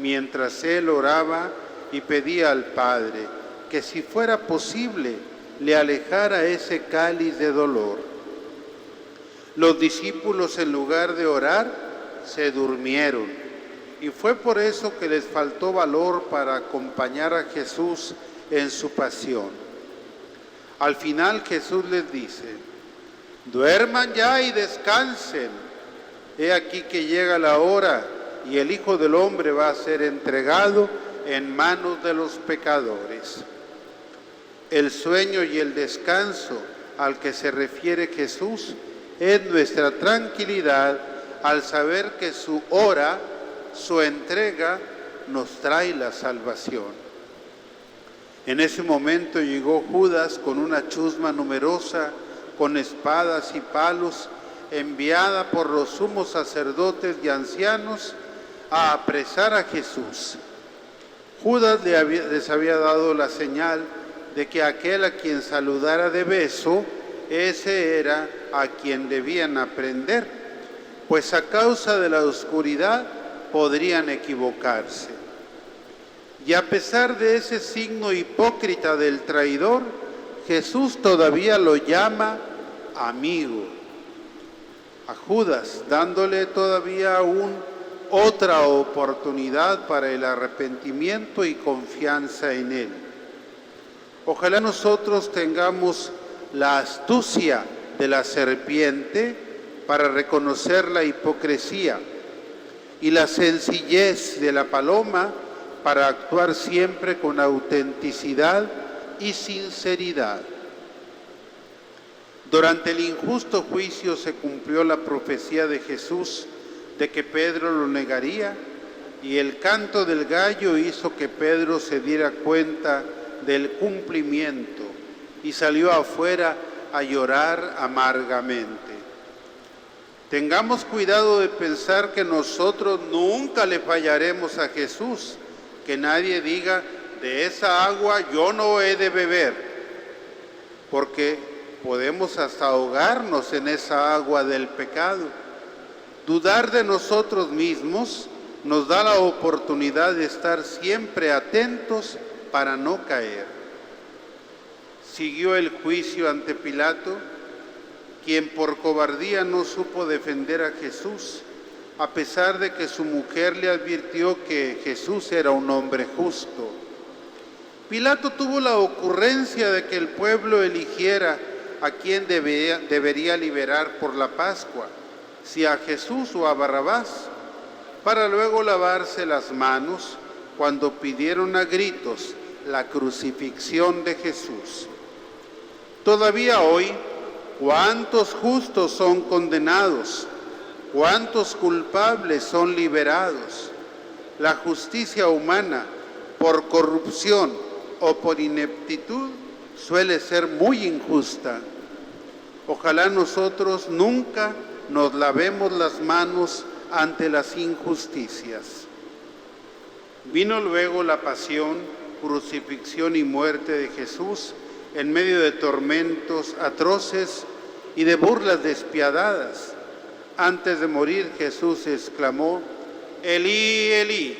mientras él oraba y pedía al Padre que si fuera posible le alejara ese cáliz de dolor. Los discípulos, en lugar de orar, se durmieron, y fue por eso que les faltó valor para acompañar a Jesús en su pasión. Al final Jesús les dice: duerman ya y descansen. He aquí que llega la hora y el Hijo del Hombre va a ser entregado en manos de los pecadores. El sueño y el descanso al que se refiere Jesús es nuestra tranquilidad al saber que su hora, su entrega, nos trae la salvación. En ese momento llegó Judas con una chusma numerosa, con espadas y palos, enviada por los sumos sacerdotes y ancianos a apresar a Jesús. Judas les había dado la señal de que aquel a quien saludara de beso, ese era a quien debían aprender, pues a causa de la oscuridad podrían equivocarse. Y a pesar de ese signo hipócrita del traidor, Jesús todavía lo llama amigo. A Judas, dándole todavía otra oportunidad para el arrepentimiento y confianza en él. Ojalá nosotros tengamos la astucia de la serpiente para reconocer la hipocresía y la sencillez de la paloma para actuar siempre con autenticidad y sinceridad. Durante el injusto juicio se cumplió la profecía de Jesús de que Pedro lo negaría, y el canto del gallo hizo que Pedro se diera cuenta del cumplimiento y salió afuera a llorar amargamente. Tengamos cuidado de pensar que nosotros nunca le fallaremos a Jesús, que nadie diga: de esa agua yo no he de beber, porque podemos hasta ahogarnos en esa agua del pecado. Dudar de nosotros mismos nos da la oportunidad de estar siempre atentos para no caer. Siguió el juicio ante Pilato, quien por cobardía no supo defender a Jesús, a pesar de que su mujer le advirtió que Jesús era un hombre justo. Pilato tuvo la ocurrencia de que el pueblo eligiera a quien debería liberar por la Pascua, si a Jesús o a Barrabás, para luego lavarse las manos cuando pidieron a gritos la crucifixión de Jesús. Todavía hoy, ¿cuántos justos son condenados? ¿Cuántos culpables son liberados? La justicia humana, por corrupción o por ineptitud, suele ser muy injusta. Ojalá nosotros nunca nos lavemos las manos ante las injusticias. Vino luego la pasión, crucifixión y muerte de Jesús en medio de tormentos atroces y de burlas despiadadas. Antes de morir, Jesús exclamó: Elí, Elí,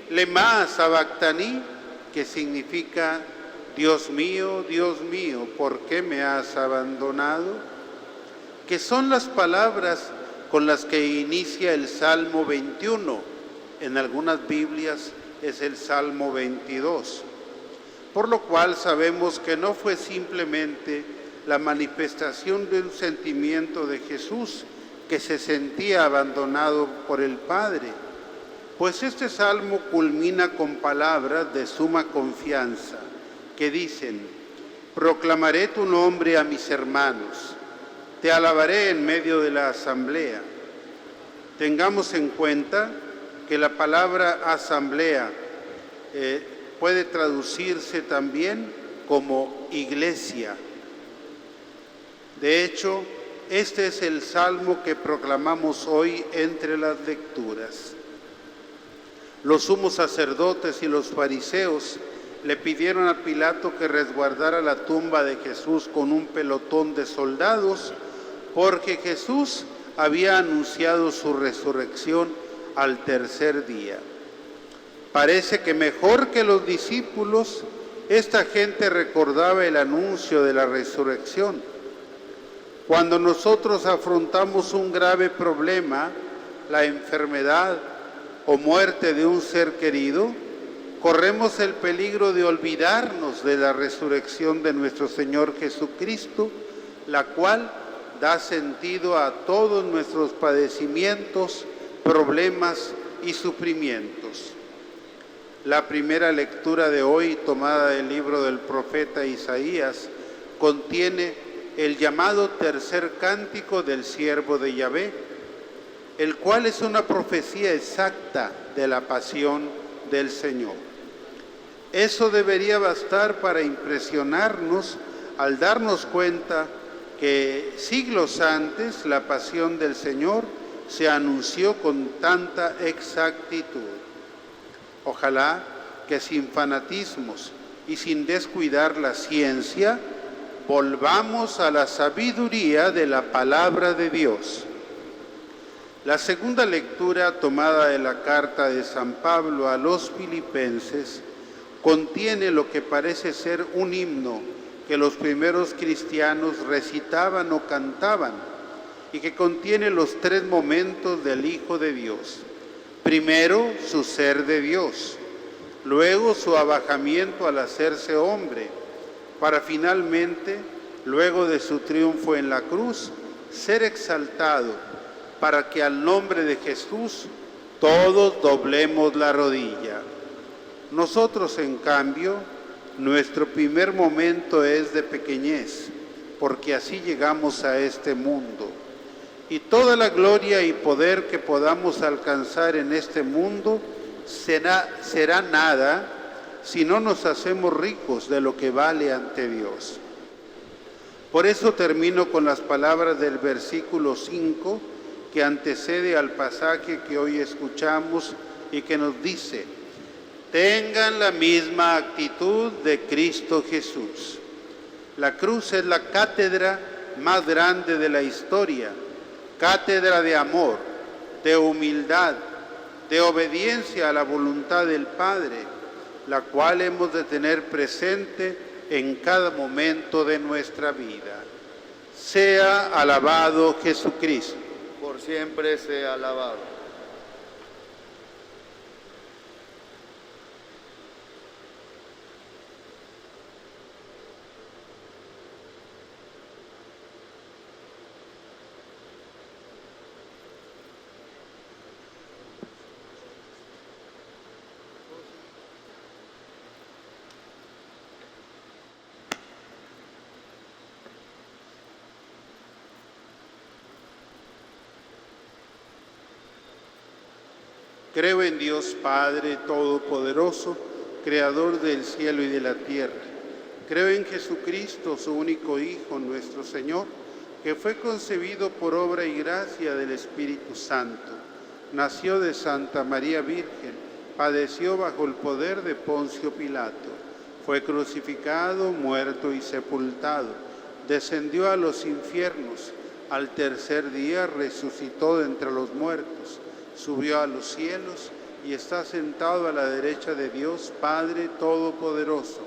lema sabactani, que significa: Dios mío, ¿por qué me has abandonado? Que son las palabras con las que inicia el Salmo 21. En algunas Biblias es el Salmo 22. Por lo cual sabemos que no fue simplemente la manifestación de un sentimiento de Jesús que se sentía abandonado por el Padre, pues este salmo culmina con palabras de suma confianza que dicen: proclamaré tu nombre a mis hermanos, te alabaré en medio de la asamblea. Tengamos en cuenta que la palabra asamblea puede traducirse también como iglesia. De hecho, este es el salmo que proclamamos hoy entre las lecturas. Los sumos sacerdotes y los fariseos le pidieron a Pilato que resguardara la tumba de Jesús con un pelotón de soldados, porque Jesús había anunciado su resurrección al tercer día. Parece que mejor que los discípulos, esta gente recordaba el anuncio de la resurrección. Cuando nosotros afrontamos un grave problema, la enfermedad o muerte de un ser querido, corremos el peligro de olvidarnos de la resurrección de nuestro Señor Jesucristo, la cual da sentido a todos nuestros padecimientos, problemas y sufrimientos. La primera lectura de hoy, tomada del libro del profeta Isaías, contiene el llamado tercer cántico del siervo de Yahvé, el cual es una profecía exacta de la pasión del Señor. Eso debería bastar para impresionarnos al darnos cuenta que siglos antes la pasión del Señor se anunció con tanta exactitud. Ojalá que sin fanatismos y sin descuidar la ciencia, volvamos a la sabiduría de la palabra de Dios. La segunda lectura, tomada de la carta de San Pablo a los Filipenses, contiene lo que parece ser un himno que los primeros cristianos recitaban o cantaban y que contiene los tres momentos del Hijo de Dios. Primero, su ser de Dios, luego su abajamiento al hacerse hombre, para finalmente, luego de su triunfo en la cruz, ser exaltado, para que al nombre de Jesús todos doblemos la rodilla. Nosotros, en cambio, nuestro primer momento es de pequeñez, porque así llegamos a este mundo. Y toda la gloria y poder que podamos alcanzar en este mundo será nada si no nos hacemos ricos de lo que vale ante Dios. Por eso termino con las palabras del versículo 5 que antecede al pasaje que hoy escuchamos y que nos dice: tengan la misma actitud de Cristo Jesús. La cruz es la cátedra más grande de la historia, cátedra de amor, de humildad, de obediencia a la voluntad del Padre, la cual hemos de tener presente en cada momento de nuestra vida. Sea alabado Jesucristo.
Por siempre sea alabado.
Creo en Dios Padre Todopoderoso, Creador del cielo y de la tierra. Creo en Jesucristo, su único Hijo, nuestro Señor, que fue concebido por obra y gracia del Espíritu Santo. Nació de Santa María Virgen, padeció bajo el poder de Poncio Pilato. Fue crucificado, muerto y sepultado. Descendió a los infiernos. Al tercer día resucitó de entre los muertos. Subió a los cielos y está sentado a la derecha de Dios Padre Todopoderoso.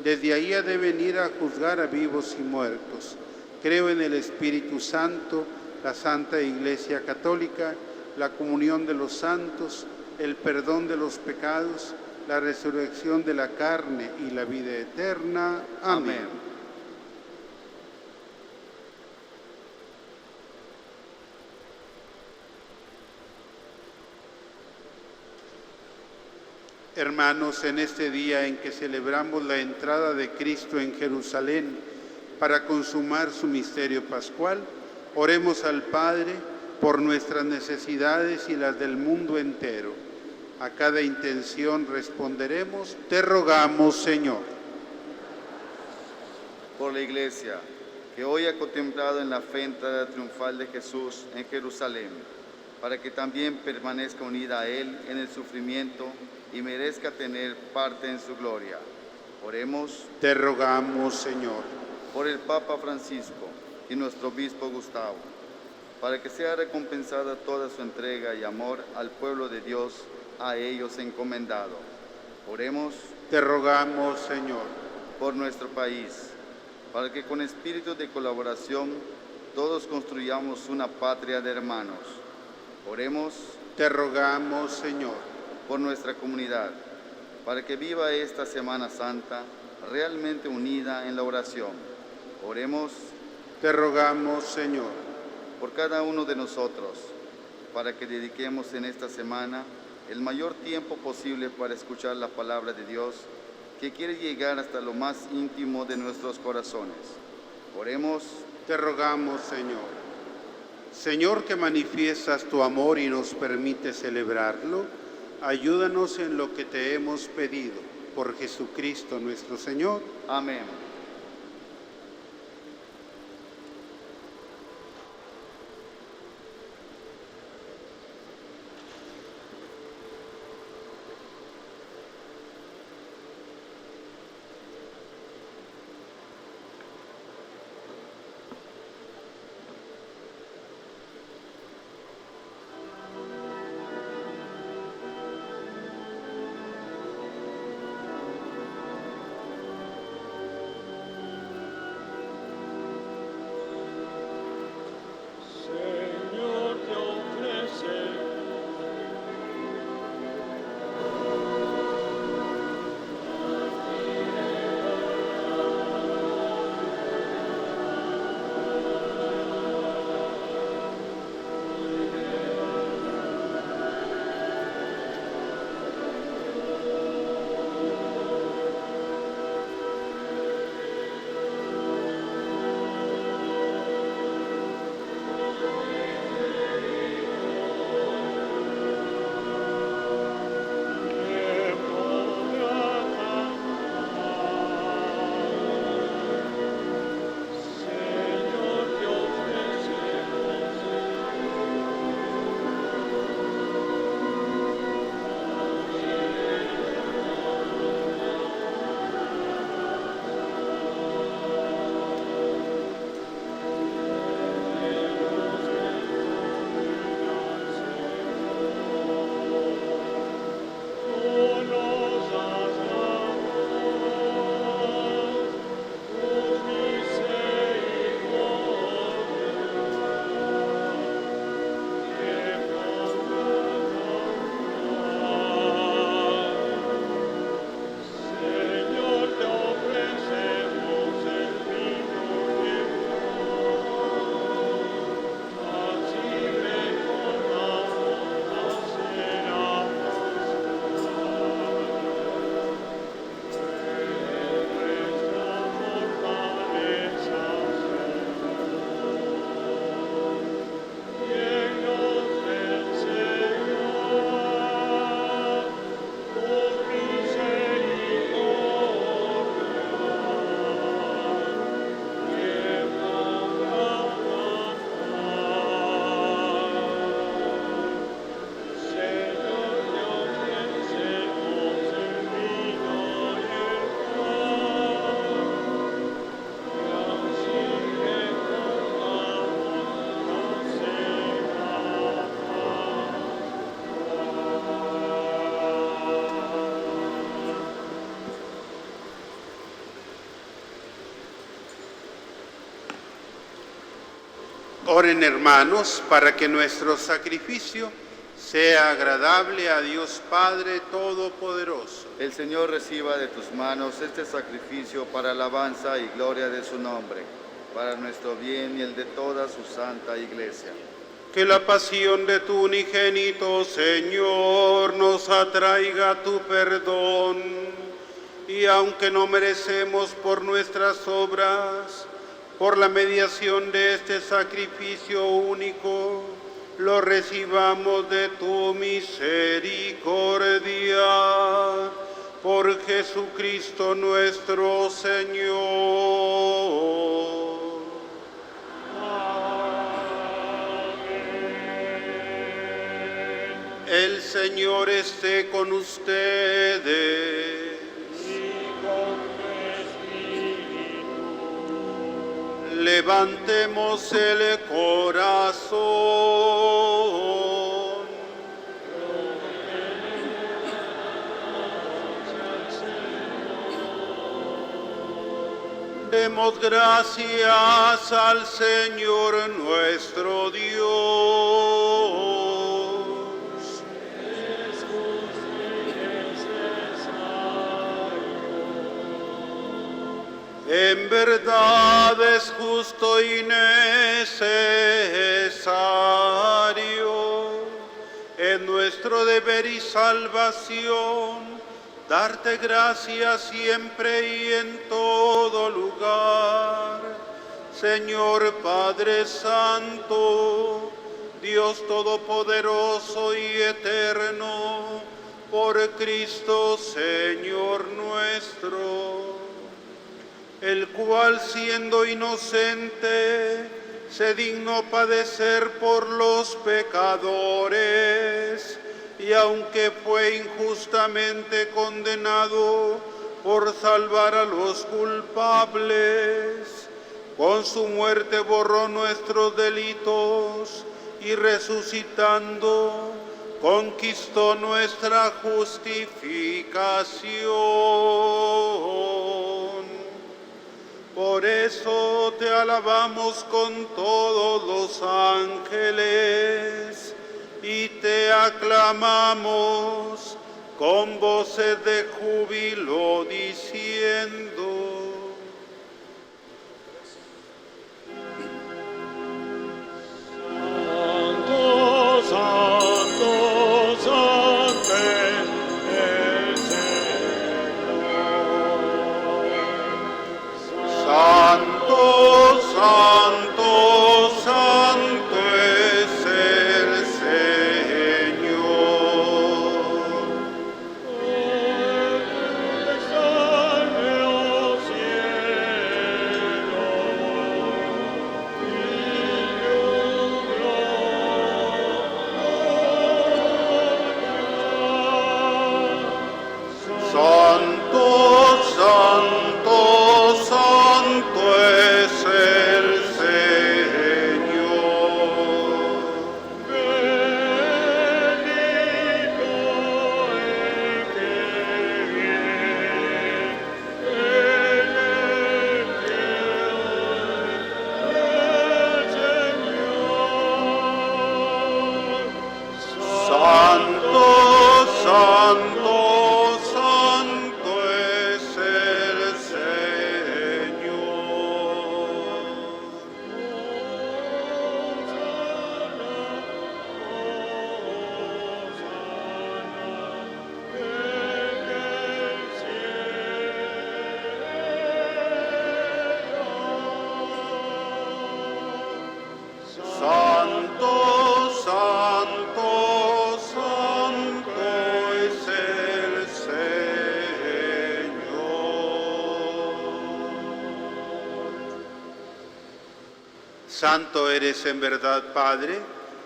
Desde ahí ha de venir a juzgar a vivos y muertos. Creo en el Espíritu Santo, la Santa Iglesia Católica, la comunión de los santos, el perdón de los pecados, la resurrección de la carne y la vida eterna. Amén. Hermanos, en este día en que celebramos la entrada de Cristo en Jerusalén para consumar su misterio pascual, oremos al Padre por nuestras necesidades y las del mundo entero. A cada intención responderemos: te rogamos, Señor.
Por la Iglesia, que hoy ha contemplado en la fe entrada triunfal de Jesús en Jerusalén, para que también permanezca unida a Él en el sufrimiento y merezca tener parte en su gloria. Oremos.
Te rogamos, Señor.
Por el Papa Francisco, y nuestro obispo Gustavo, para que sea recompensada toda su entrega y amor al pueblo de Dios a ellos encomendado. Oremos
Te rogamos, Señor.
por nuestro país, para que con espíritu de colaboración todos construyamos una patria de hermanos. Oremos
Te rogamos, Señor.
por nuestra comunidad, para que viva esta Semana Santa realmente unida en la oración. Oremos
Te rogamos, Señor.
por cada uno de nosotros, para que dediquemos en esta semana el mayor tiempo posible para escuchar la palabra de Dios, que quiere llegar hasta lo más íntimo de nuestros corazones. Oremos.
Te rogamos, Señor. Señor, que manifiestas tu amor y nos permites celebrarlo, ayúdanos en lo que te hemos pedido. Por Jesucristo nuestro Señor.
Amén.
Señor, te ofrecemos que podrán amar. Señor, te ofrecemos tú nos has dado tus misericordias, que podrán amar. Señor, te ofrecemos el vino y el pan, así recordamos a ser nuestra fortaleza, llenos del Señor, por misericordia, que podrán amar. Señor, te ofrecemos el vino y el pan, así
Oren, hermanos, para que nuestro sacrificio sea agradable a Dios Padre Todopoderoso.
El Señor reciba de tus manos este sacrificio para alabanza y gloria de su nombre, para nuestro bien y el de toda su santa Iglesia.
Que la pasión de tu unigénito, Señor, nos atraiga tu perdón, y aunque no merecemos por nuestras obras, por la mediación de este sacrificio único, lo recibamos de tu misericordia. Por Jesucristo nuestro Señor. El Señor esté con ustedes.
y con tu espíritu.
Levantemos el corazón. Demos gracias al Señor nuestro Dios. En verdad es justo y necesario, en nuestro deber y salvación, darte gracias siempre y en todo lugar. Señor Padre Santo, Dios Todopoderoso y Eterno, por Cristo Señor nuestro, el cual siendo inocente se dignó padecer por los pecadores, y aunque fue injustamente condenado por salvar a los culpables, con su muerte borró nuestros delitos y resucitando conquistó nuestra justificación. Por eso te alabamos con todos los ángeles y te aclamamos con voces de júbilo diciendo:
Santo, Santo, Santo el Señor.
Santo, Santo, Santo es el Señor.
Exalme, oh cielo, y
Santo, Santo, Santo es el Señor.
bendito el que viene en el Señor.
Santo, Santo, Santo es el Señor. Santo, Santo, Santo es el Señor. Santo eres en verdad, Padre,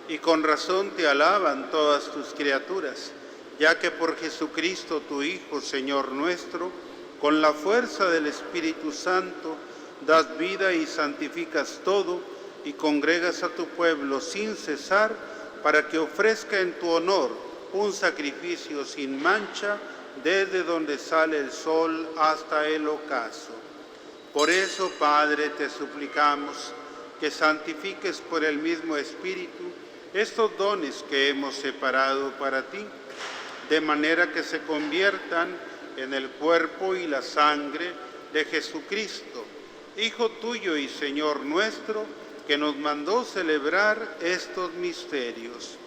y con razón te alaban todas tus criaturas, ya que por Jesucristo tu Hijo, Señor nuestro, con la fuerza del Espíritu Santo, das vida y santificas todo, y congregas a tu pueblo sin cesar, para que ofrezca en tu honor un sacrificio sin mancha, desde donde sale el sol hasta el ocaso. Por eso, Padre, te suplicamos que santifiques por el mismo Espíritu estos dones que hemos separado para ti, de manera que se conviertan en el cuerpo y la sangre de Jesucristo, Hijo tuyo y Señor nuestro, que nos mandó celebrar estos misterios.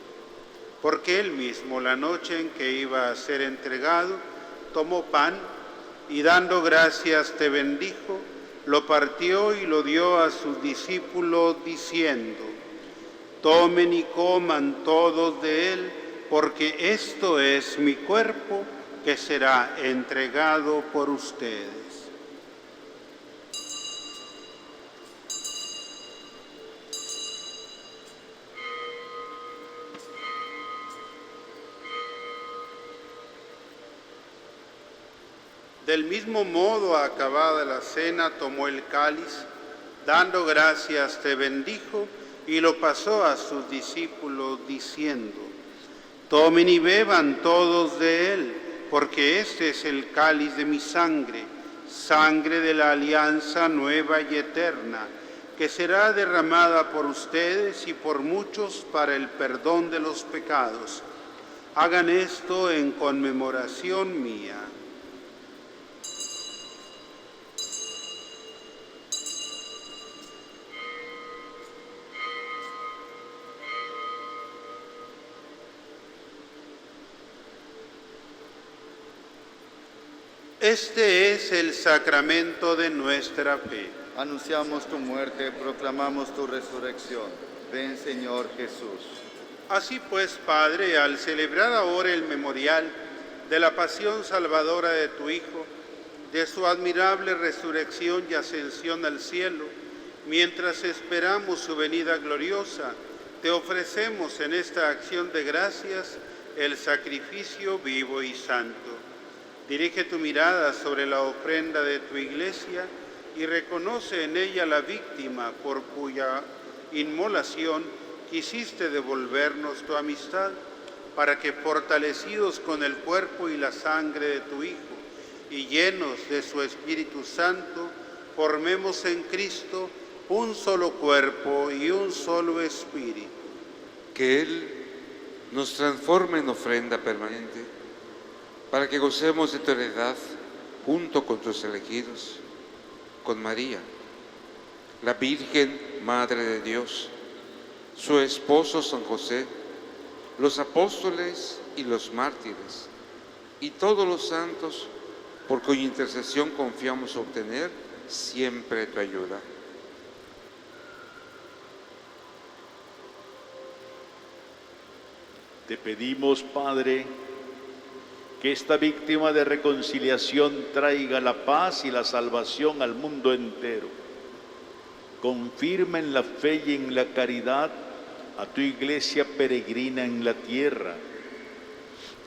Porque él mismo, la noche en que iba a ser entregado, tomó pan y dando gracias te bendijo, lo partió y lo dio a sus discípulos diciendo: tomen y coman todos de él, porque esto es mi cuerpo que será entregado por ustedes. Del mismo modo, acabada la cena, tomó el cáliz Dando gracias te bendijo y lo pasó a sus discípulos diciendo: Tomen y beban todos de él, porque este es el cáliz de mi sangre, sangre de la alianza nueva y eterna, que será derramada por ustedes y por muchos para el perdón de los pecados. Hagan esto en conmemoración mía. Este es el sacramento de nuestra fe.
Anunciamos tu muerte, proclamamos tu resurrección. Ven, Señor Jesús.
Así pues, Padre, al celebrar ahora el memorial de la pasión salvadora de tu Hijo, de su admirable resurrección y ascensión al cielo, mientras esperamos su venida gloriosa, te ofrecemos en esta acción de gracias el sacrificio vivo y santo. Dirige tu mirada sobre la ofrenda de tu Iglesia y reconoce en ella la víctima por cuya inmolación quisiste devolvernos tu amistad, para que fortalecidos con el cuerpo y la sangre de tu Hijo y llenos de su Espíritu Santo, formemos en Cristo un solo cuerpo y un solo espíritu.
Que Él nos transforme en ofrenda permanente, para que gocemos de tu heredad junto con tus elegidos, con María, la Virgen Madre de Dios, su esposo San José, los apóstoles y los mártires, y todos los santos, por cuya intercesión confiamos obtener siempre tu ayuda.
Te pedimos, Padre, que esta víctima de reconciliación traiga la paz y la salvación al mundo entero. Confirma en la fe y en la caridad a tu Iglesia peregrina en la tierra,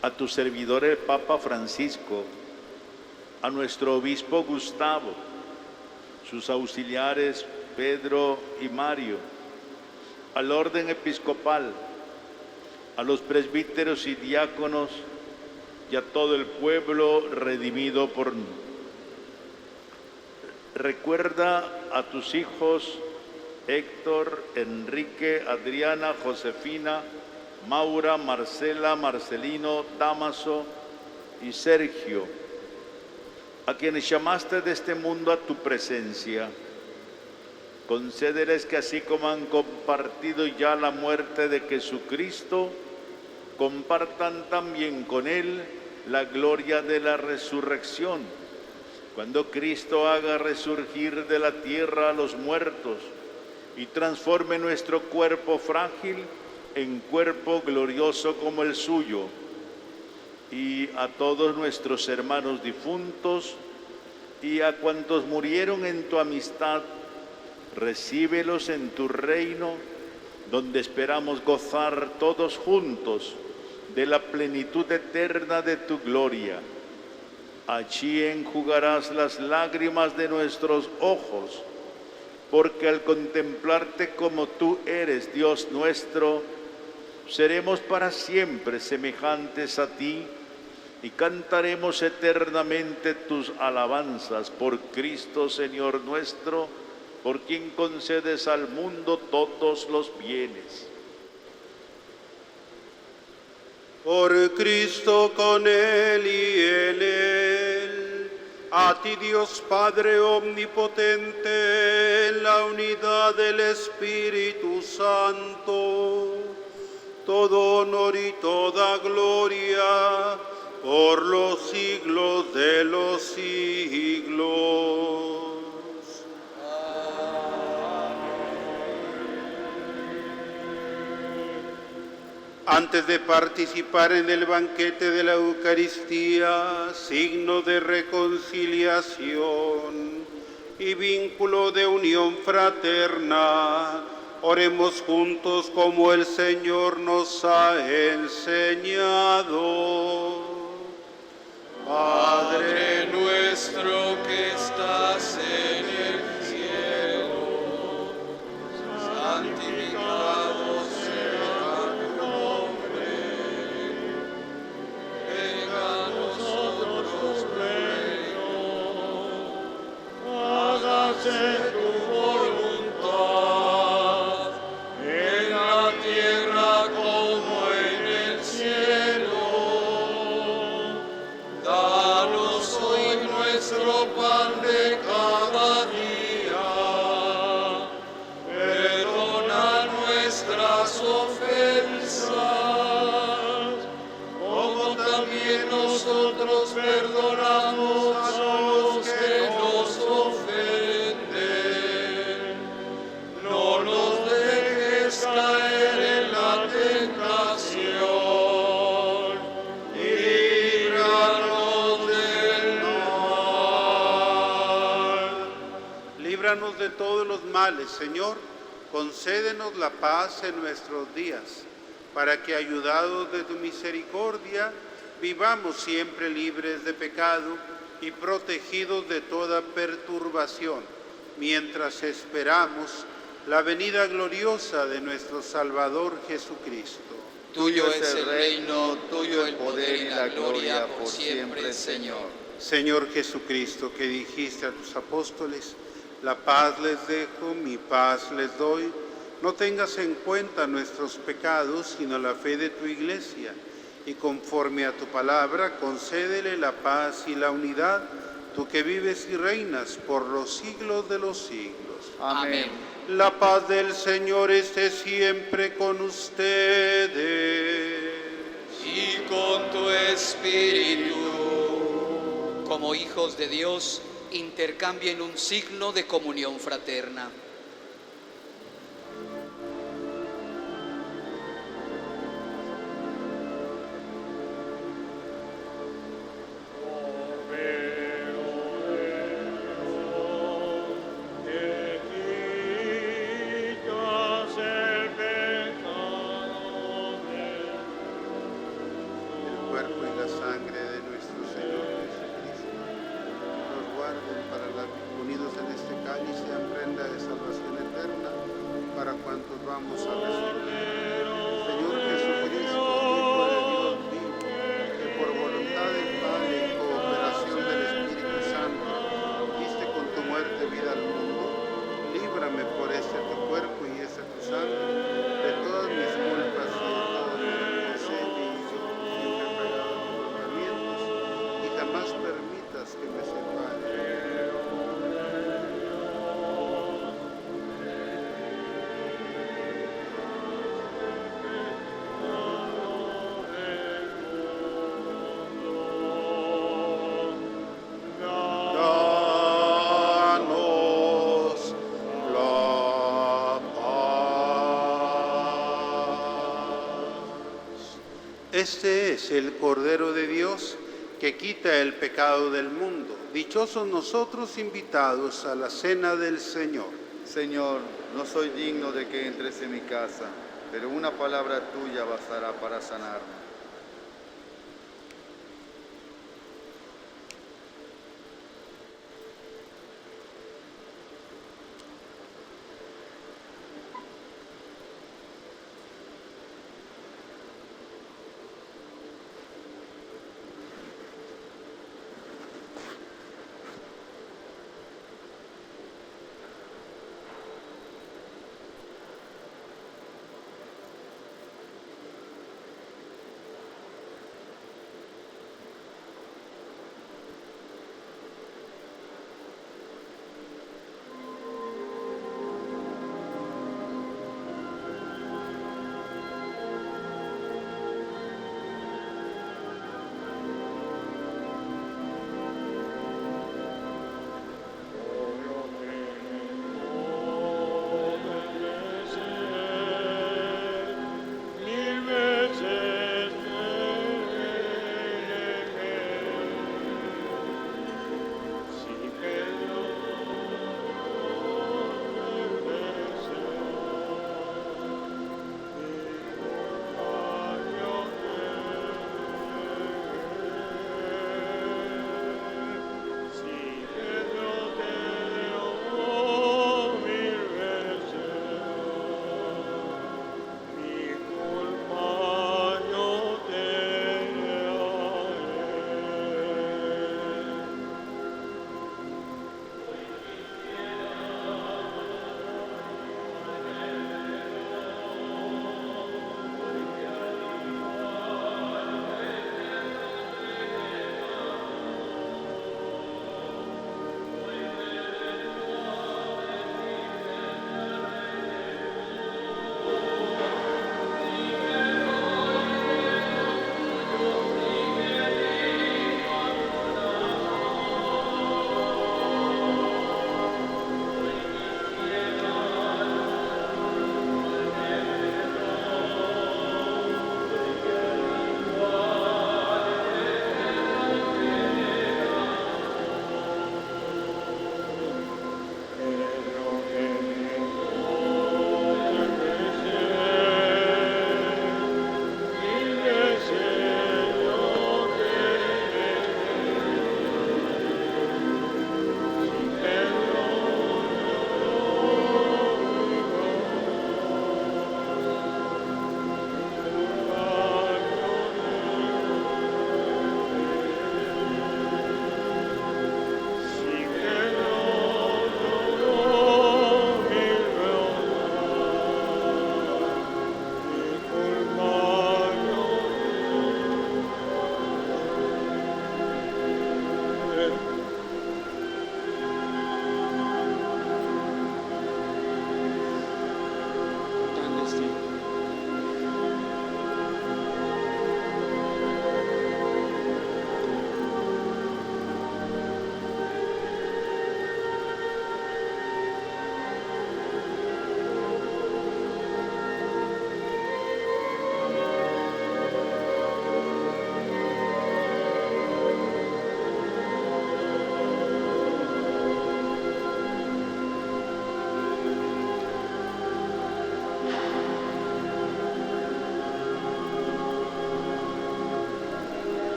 a tu servidor el Papa Francisco, a nuestro obispo Gustavo, sus auxiliares Pedro y Mario, al orden episcopal, a los presbíteros y diáconos y a todo el pueblo redimido por mí. Recuerda a tus hijos Héctor, Enrique, Adriana, Josefina, Maura, Marcela, Marcelino, Dámaso y Sergio, a quienes llamaste de este mundo a tu presencia. Concédeles que así como han compartido ya la muerte de Jesucristo, compartan también con Él la gloria de la resurrección, cuando Cristo haga resurgir de la tierra a los muertos y transforme nuestro cuerpo frágil en cuerpo glorioso como el suyo. Y a todos nuestros hermanos difuntos y a cuantos murieron en tu amistad, recíbelos en tu reino, donde esperamos gozar todos juntos de la plenitud eterna de tu gloria. Allí enjugarás las lágrimas de nuestros ojos, porque al contemplarte como tú eres, Dios nuestro, seremos para siempre semejantes a ti y cantaremos eternamente tus alabanzas por Cristo, Señor nuestro, por quien concedes al mundo todos los bienes.
Por Cristo, con Él y en Él, a ti Dios Padre omnipotente, en la unidad del Espíritu Santo, todo honor y toda gloria, por los siglos de los siglos. Antes de participar en el banquete de la Eucaristía, signo de reconciliación y vínculo de unión fraterna, oremos juntos como el Señor nos ha enseñado.
Padre nuestro que estás en el cielo,
líbranos de todos los males, Señor. Concédenos la paz en nuestros días, para que, ayudados de tu misericordia, vivamos siempre libres de pecado y protegidos de toda perturbación, mientras esperamos la venida gloriosa de nuestro Salvador Jesucristo.
Tuyo es el reino, tuyo el poder y la gloria por siempre, Señor.
Señor Jesucristo, que dijiste a tus apóstoles, la paz les dejo, mi paz les doy, no tengas en cuenta nuestros pecados, sino la fe de tu Iglesia, y conforme a tu palabra, concédele la paz y la unidad, tú que vives y reinas por los siglos de los siglos.
Amén.
La paz del Señor esté siempre con ustedes.
Y con tu espíritu. Como hijos de Dios, intercambien un signo de comunión fraterna.
Este es el Cordero de Dios que quita el pecado del mundo. Dichosos nosotros invitados a la cena del Señor.
Señor, no soy digno de que entres en mi casa, pero una palabra tuya bastará para sanarme.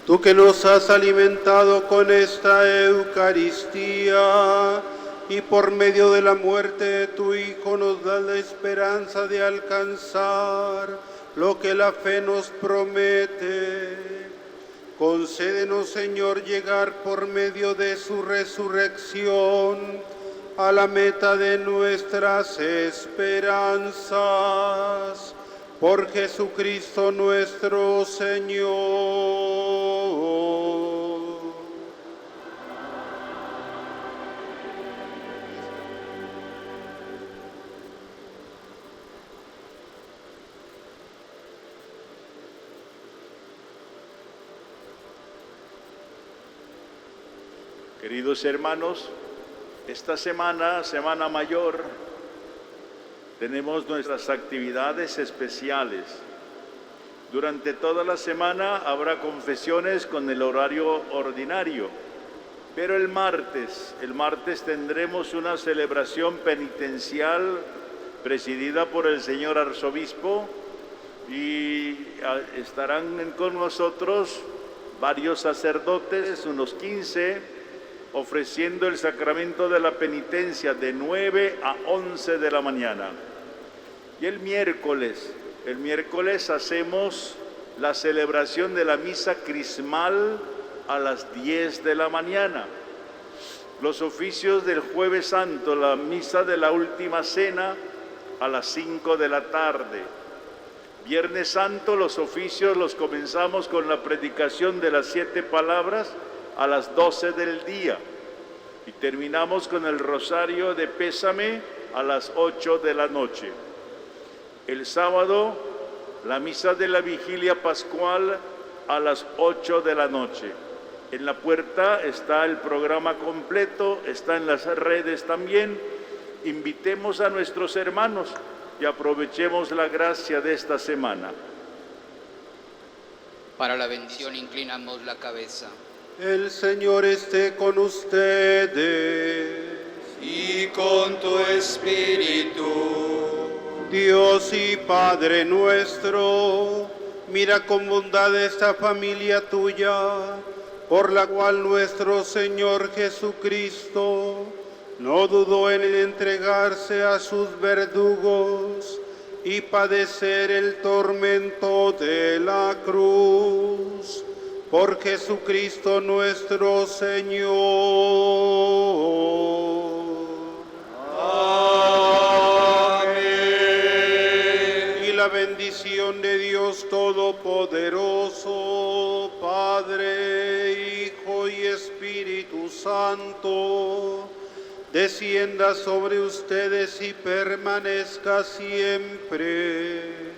Tú que nos has alimentado con esta Eucaristía y por medio de la muerte de tu Hijo nos das la esperanza de alcanzar lo que la fe nos promete. Concédenos, Señor, llegar por medio de su resurrección a la meta de nuestras esperanzas. Por Jesucristo nuestro Señor.
Queridos hermanos, esta semana, Semana Mayor, tenemos nuestras actividades especiales. Durante toda la semana habrá confesiones con el horario ordinario, pero el martes tendremos una celebración penitencial presidida por el señor arzobispo y estarán con nosotros varios sacerdotes, unos 15, ofreciendo el sacramento de la penitencia de 9 a 11 de la mañana. Y el miércoles hacemos la celebración de la misa crismal a las 10 de la mañana. Los oficios del Jueves Santo, la misa de la Última Cena a las 5 de la tarde. Viernes Santo, los oficios los comenzamos con la predicación de las 7 palabras a las 12 del día y terminamos con el rosario de pésame a las 8 de la noche. El sábado, la misa de la vigilia pascual a las 8 de la noche. En la puerta está el programa completo, está en las redes también. Invitemos a nuestros hermanos y aprovechemos la gracia de esta semana.
Para la bendición inclinamos la cabeza.
El Señor esté con ustedes.
Y con tu espíritu.
Dios y Padre nuestro, mira con bondad esta familia tuya, por la cual nuestro Señor Jesucristo no dudó en entregarse a sus verdugos y padecer el tormento de la cruz. Por Jesucristo nuestro Señor. Amén. Y la bendición de Dios Todopoderoso, Padre, Hijo y Espíritu Santo, descienda sobre ustedes y permanezca siempre.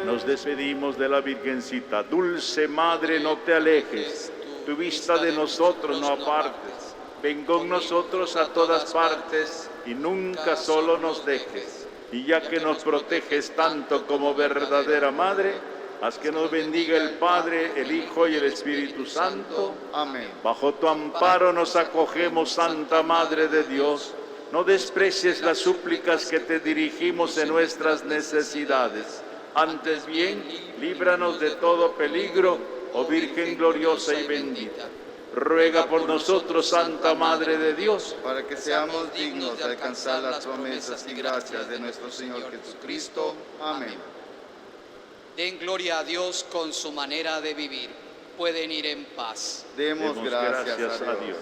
Nos despedimos de la Virgencita. Dulce Madre, no te alejes, tu vista de nosotros no apartes. Ven con nosotros a todas partes y nunca solo nos dejes. Y ya que nos proteges tanto como verdadera Madre, haz que nos bendiga el Padre, el Hijo y el Espíritu Santo.
Amén.
Bajo tu amparo nos acogemos, Santa Madre de Dios. No desprecies las súplicas que te dirigimos en nuestras necesidades. Antes bien, líbranos de todo peligro, oh Virgen gloriosa y bendita. Ruega por nosotros, Santa Madre de Dios,
para que seamos dignos de alcanzar las promesas y gracias de nuestro Señor Jesucristo. Amén.
Den gloria a Dios con su manera de vivir. Pueden ir en paz.
Demos gracias a Dios.